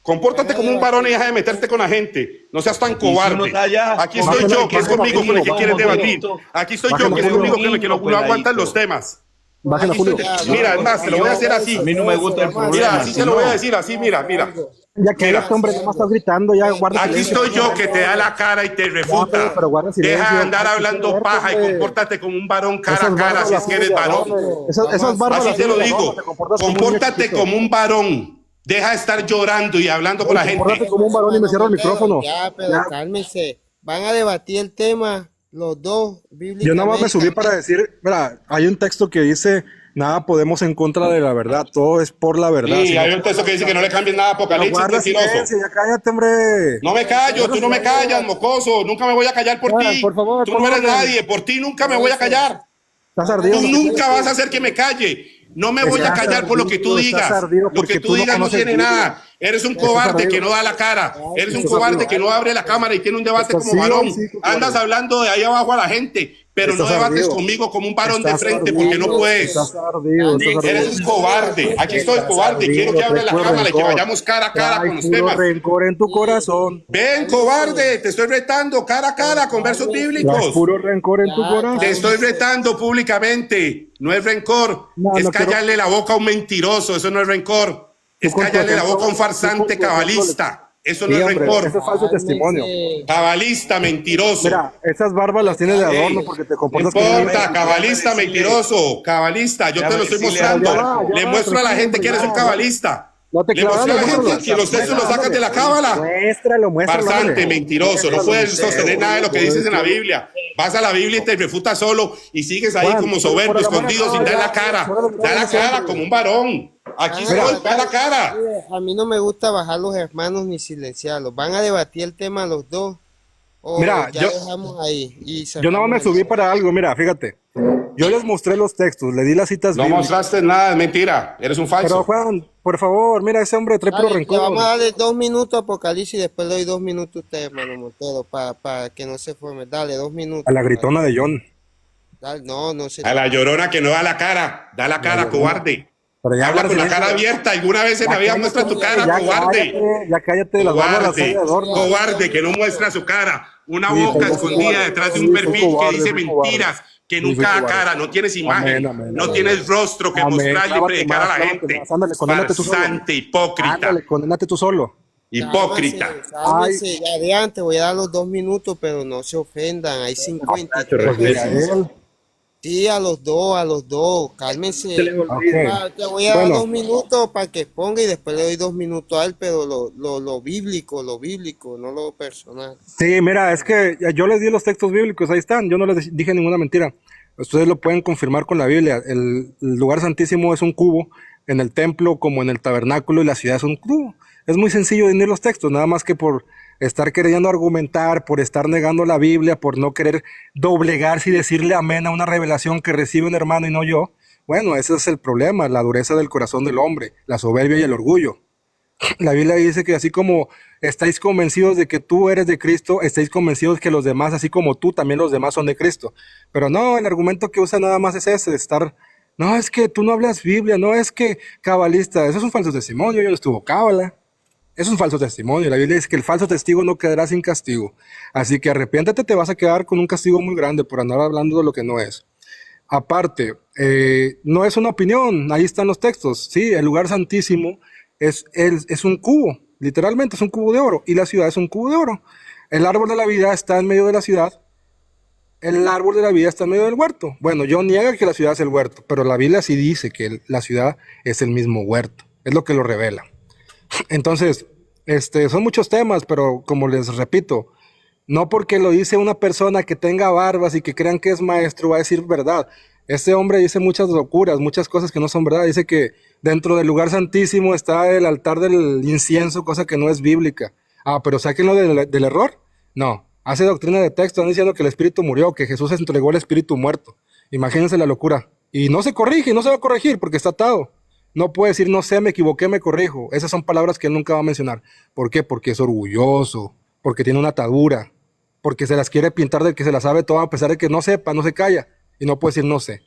Compórtate como un varón y deja de meterte con la gente. No seas tan cobarde. Aquí estoy yo, que es conmigo con el que quieres debatir. Aquí estoy yo, que es conmigo con el que no aguantan los temas. Mira, es más, te lo voy a hacer así. A mí no me gusta el problema. Mira, así te lo voy a decir, así, mira. Ya que este hombre no estás gritando, ya guarda Aquí silencio. estoy yo, que te da la cara y te refuta. Deja de andar hablando paja y compórtate como un varón cara a cara, si es que eres varón. Así te lo digo. Compórtate como un varón. Deja de estar llorando y hablando con la gente. Compórtate como un varón y me cierro el micrófono. Ya, pero cálmense. Van a debatir el tema los dos bíblicamente. Yo nada más me subí para decir, mira, hay un texto que dice, nada podemos en contra de la verdad, todo es por la verdad. Sí, hay un texto que dice que no le cambien nada a Apocalipsis, mentiroso. Ya cállate, hombre. No me callo, tú no me callas, mocoso. Nunca me voy a callar por ti. Por favor, tú no eres nadie, por ti nunca me voy a callar. Estás ardido. Tú nunca vas a hacer que me calle. No me voy a callar por lo que tú digas. Lo que tú digas no tiene nada. Eres un cobarde que no da la cara. Eres un cobarde que no abre la cámara y tiene un debate como varón. Andas hablando de ahí abajo a la gente, pero no debates conmigo como un varón de frente porque no puedes. Eres un cobarde. Aquí estoy cobarde. Quiero que hable la cámara y que vayamos cara a cara con los temas. Rencor en tu corazón. Ven, cobarde, te estoy retando cara a cara con versos bíblicos. Puro rencor en tu corazón. Te estoy retando públicamente. No es rencor, es callarle la boca a un mentiroso. Eso no es rencor. Es callarle la boca a un farsante cabalista. Eso no es rencor. Eso es falso testimonio. Cabalista, mentiroso. Mira, esas barbas las tienes de adorno porque te comportas como... No importa, cabalista, mentiroso. Cabalista, yo te lo estoy mostrando. Le muestro a la gente que eres un cabalista. Le muestro a la gente que los textos los sacas de la cábala. Muéstralo. Farsante, mentiroso. No puedes sostener nada de lo que dices en la Biblia. Vas a la Biblia y te refutas solo y sigues ahí como soberbio, escondido, sin dar la cara. Da la cara como un varón. Aquí estoy, da la cara. A mí no me gusta bajar los hermanos ni silenciarlos. Van a debatir el tema los dos. Mira, ya dejamos ahí. Yo no me subí para algo, mira, fíjate. Yo les mostré los textos, le di las citas bíblicas. No mostraste nada, es mentira. Eres un falso. Pero Juan, por favor, mira, ese hombre trae puro rencor. Vamos a darle 2 minutos a Apocalipsis y después le doy 2 minutos a usted, hermano Montero, para que no se forme. Dale, 2 minutos. A la gritona de John. Dale, no se... A la llorona que no da la cara. Da la cara, cobarde. Habla con la cara abierta. Alguna vez en la vida muestra tu cara, cobarde. Ya cállate, cobarde, que no muestra su cara. Una boca escondida detrás de un perfil que dice mentiras, que nunca da cara, no tienes imagen, no tienes rostro que mostrarle y predicar a la gente. Farsante, hipócrita. Condénate tú solo. Hipócrita. Cálmese, ya de antes voy a dar los 2 minutos, pero no se ofendan, hay 50. Sí, a los dos, cálmense. Te voy a dar 2 minutos para que exponga y después le doy 2 minutos a él, pero lo bíblico, no lo personal. Sí, mira, es que yo les di los textos bíblicos, ahí están, yo no les dije ninguna mentira. Ustedes lo pueden confirmar con la Biblia. El lugar santísimo es un cubo, en el templo como en el tabernáculo, y la ciudad es un cubo. Es muy sencillo de unir los textos, nada más que por estar queriendo argumentar, por estar negando la Biblia, por no querer doblegarse y decirle amén a una revelación que recibe un hermano y no yo. Bueno, ese es el problema, la dureza del corazón del hombre, la soberbia y el orgullo. La Biblia dice que así como estáis convencidos de que tú eres de Cristo, estáis convencidos que los demás, así como tú, también los demás son de Cristo. Pero no, el argumento que usa nada más es ese, estar, no, es que tú no hablas Biblia, no, es que cabalista, eso es un falso testimonio, yo no estuvo cábala. Es un falso testimonio. La Biblia dice que el falso testigo no quedará sin castigo. Así que arrepiéntete, te vas a quedar con un castigo muy grande por andar hablando de lo que no es. Aparte, no es una opinión, ahí están los textos. Sí, el lugar santísimo es un cubo, literalmente es un cubo de oro, y la ciudad es un cubo de oro. El árbol de la vida está en medio de la ciudad, el árbol de la vida está en medio del huerto. Bueno, yo niego que la ciudad es el huerto, pero la Biblia sí dice que la ciudad es el mismo huerto, es lo que lo revela. Entonces, son muchos temas, pero como les repito, no porque lo dice una persona que tenga barbas y que crean que es maestro va a decir verdad. Este hombre dice muchas locuras, muchas cosas que no son verdad. Dice que dentro del lugar santísimo está el altar del incienso, cosa que no es bíblica. Ah, pero sáquenlo del error. No, hace doctrina de texto, están diciendo que el espíritu murió, que Jesús entregó el espíritu muerto. Imagínense la locura. Y no se corrige, no se va a corregir porque está atado. No puede decir, no sé, me equivoqué, me corrijo. Esas son palabras que él nunca va a mencionar. ¿Por qué? Porque es orgulloso, porque tiene una atadura, porque se las quiere pintar del que se las sabe todo, a pesar de que no sepa, no se calla. Y no puede decir, no sé.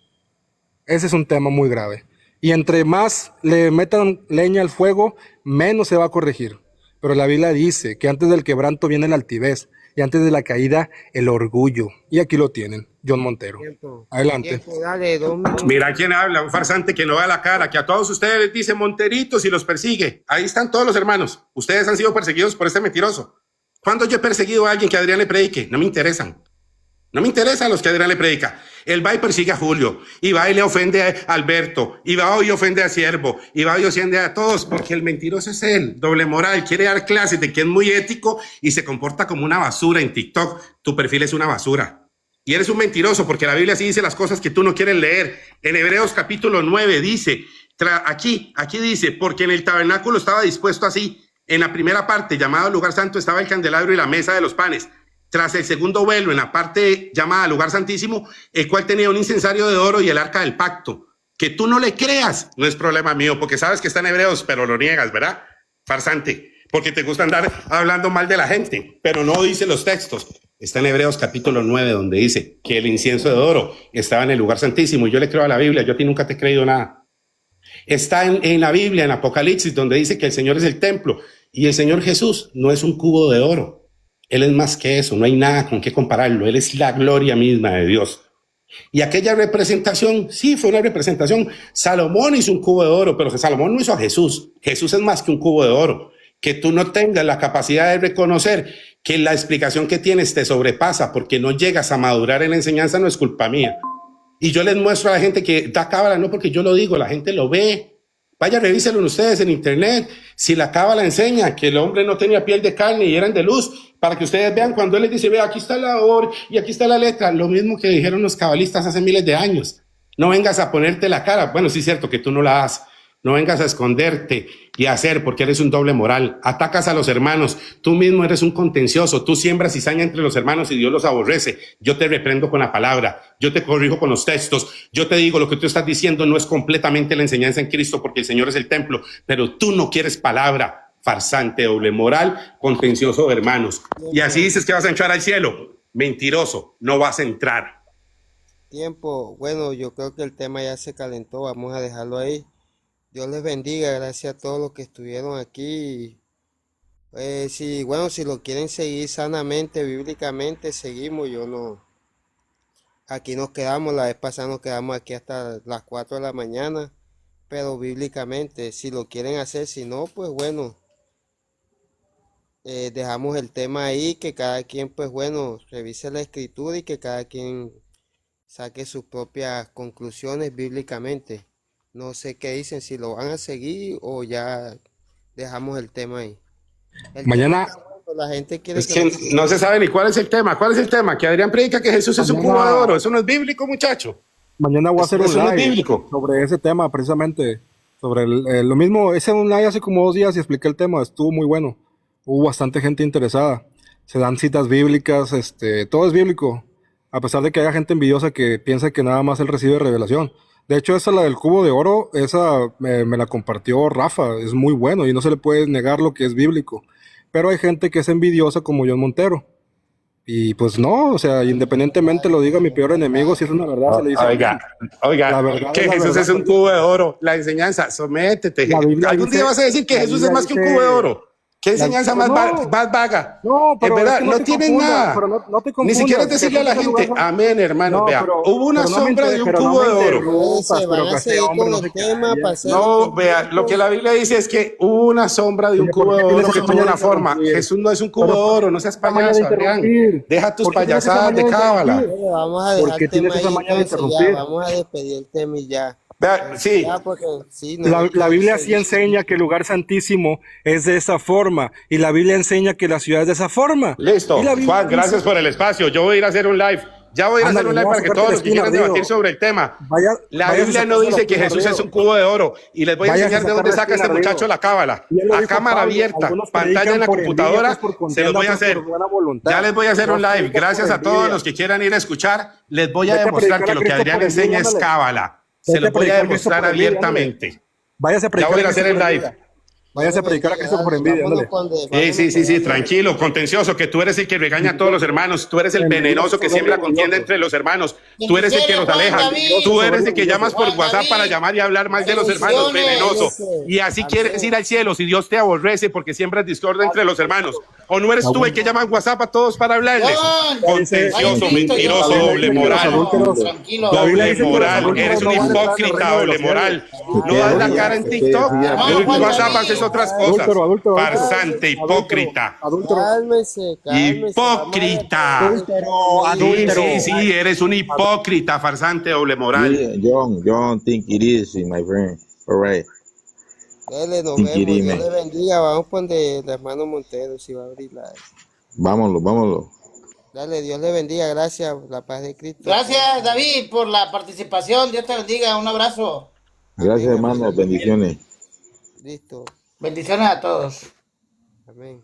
Ese es un tema muy grave. Y entre más le metan leña al fuego, menos se va a corregir. pero la Biblia dice que antes del quebranto viene la altivez y antes de la caída el orgullo. Y aquí lo tienen, John Montero. Adelante. Dale, mira quién habla, un farsante que no da la cara, que a todos ustedes les dice Monteritos y los persigue. Ahí están todos los hermanos. Ustedes han sido perseguidos por este mentiroso. ¿Cuándo yo he perseguido a alguien que Adrián le predique? No me interesan. No me interesan los que Adrián le predica. Él va y persigue a Julio, y va y le ofende a Alberto, y va y ofende a Siervo, y va y ofende a todos, porque el mentiroso es él, doble moral, quiere dar clases de que es muy ético y se comporta como una basura en TikTok. Tu perfil es una basura. Y eres un mentiroso, porque la Biblia sí dice las cosas que tú no quieres leer. En Hebreos capítulo 9 dice, aquí dice, porque en el tabernáculo estaba dispuesto así. En la primera parte, llamado lugar santo, estaba el candelabro y la mesa de los panes. Tras el segundo velo, en la parte llamada lugar santísimo, el cual tenía un incensario de oro y el arca del pacto. Que tú no le creas no es problema mío, porque sabes que está en Hebreos, pero lo niegas, ¿verdad? Farsante, porque te gusta andar hablando mal de la gente, pero no dice los textos. Está en Hebreos capítulo 9, donde dice que el incienso de oro estaba en el lugar santísimo. Y yo le creo a la Biblia, yo a ti nunca te he creído nada. Está en la Biblia, en Apocalipsis, donde dice que el Señor es el templo y el Señor Jesús no es un cubo de oro. Él es más que eso, no hay nada con qué compararlo. Él es la gloria misma de Dios. Y aquella representación, sí, fue una representación. Salomón hizo un cubo de oro, pero Salomón no hizo a Jesús. Jesús es más que un cubo de oro. Que tú no tengas la capacidad de reconocer que la explicación que tienes te sobrepasa porque no llegas a madurar en la enseñanza no es culpa mía. Y yo les muestro a la gente que da cábala, no porque yo lo digo, la gente lo ve. Vaya, revísenlo ustedes en internet. Si la cábala enseña que el hombre no tenía piel de carne y eran de luz, para que ustedes vean cuando él les dice, ve, aquí está la or y aquí está la letra, lo mismo que dijeron los cabalistas hace miles de años. No vengas a ponerte la cara. Bueno, sí es cierto que tú no la das. No vengas a esconderte y a hacer porque eres un doble moral. Atacas a los hermanos. Tú mismo eres un contencioso. Tú siembras cizaña entre los hermanos y Dios los aborrece. Yo te reprendo con la palabra. Yo te corrijo con los textos. Yo te digo lo que tú estás diciendo no es completamente la enseñanza en Cristo porque el Señor es el templo, pero tú no quieres palabra. Farsante, doble moral, contencioso de hermanos. Y así dices que vas a entrar al cielo. Mentiroso, no vas a entrar. Tiempo. Bueno, yo creo que el tema ya se calentó. Vamos a dejarlo ahí. Dios les bendiga, gracias a todos los que estuvieron aquí. Si lo quieren seguir sanamente, bíblicamente, seguimos. Yo no. Aquí nos quedamos, la vez pasada nos quedamos aquí hasta las 4 de la mañana, pero bíblicamente, si lo quieren hacer, si no, pues bueno, dejamos el tema ahí, que cada quien, pues bueno, revise la escritura y que cada quien saque sus propias conclusiones bíblicamente. No sé qué dicen, si lo van a seguir o ya dejamos el tema ahí. Mañana... La gente quiere es que no se sabe ni cuál es el tema. ¿Cuál es el tema? Que Adrián predica que Jesús es un cubo de oro. Eso no es bíblico, muchacho. Mañana voy a hacer un live sobre ese tema, precisamente. Sobre lo mismo, hice un live hace como 2 días y expliqué el tema. Estuvo muy bueno. Hubo bastante gente interesada. Se dan citas bíblicas, todo es bíblico. A pesar de que haya gente envidiosa que piensa que nada más él recibe revelación. De hecho, esa, la del cubo de oro, esa me la compartió Rafa. Es muy bueno y no se le puede negar lo que es bíblico. Pero hay gente que es envidiosa como John Montero. Y pues no, o sea, independientemente lo diga mi peor enemigo, si es una verdad, se le dice. Oiga, la verdad que Jesús es un cubo de oro. La enseñanza, sométete. Algún día vas a decir que Jesús es más que un cubo de oro. ¿Qué enseñanza más vaga? No, pero es verdad, es que no tienen nada. No te ni siquiera decirle a la gente, amén, hermano. Vea, hubo una sombra de un cubo de oro. No, vea, lo que la Biblia dice es que hubo una sombra de un cubo de oro que tuvo una forma. Jesús no es un cubo de oro, no seas payaso, Adrián. Deja tus payasadas de cábala. Vamos a dejar el tema ahí, vamos a despedir el tema y ya. Sí. La Biblia sí enseña que el lugar santísimo es de esa forma y la Biblia enseña que la ciudad es de esa forma. Listo, Juan, gracias por el espacio. Yo voy a ir a hacer un live. Ya voy a ir a hacer un live para que todos los que quieran debatir sobre el tema. La Biblia no dice que Jesús es un cubo de oro y les voy a enseñar de dónde saca este muchacho la cábala. A cámara abierta, pantalla en la computadora, se los voy a hacer. Ya les voy a hacer un live. Gracias a todos los que quieran ir a escuchar. Les voy a demostrar que lo que Adrián enseña es cábala. Se lo voy a demostrar abiertamente. Váyase a ya voy a ir a hacer el live. Váyase a predicar a Cristo por envidia, ándale. Sí, tranquilo, contencioso, que tú eres el que regaña a todos los hermanos, tú eres el venenoso que siembra contienda entre los hermanos, tú eres el que los aleja, tú eres el que llamas por WhatsApp para llamar y hablar mal de los hermanos, venenoso, y así quieres ir al cielo si Dios te aborrece porque siembras discordia entre los hermanos, o no eres tú el que llama en WhatsApp a todos para hablarles, contencioso, mentiroso, doble moral, eres un hipócrita, doble moral, no das la cara en TikTok, en WhatsApp haces otras cosas, farsante, hipócrita, hipócrita, sí, eres un hipócrita, farsante, doble moral. John, think it easy, my friend, all right. Dale, nos vemos, Dios le bendiga, vamos por donde el hermano Montero, si va a abrir la... Vámonos. Dale, Dios le bendiga, gracias, la paz de Cristo. Gracias, David, por la participación, Dios te bendiga, un abrazo. Gracias, hermano, bendiciones. Listo. Bendiciones a todos. Amén.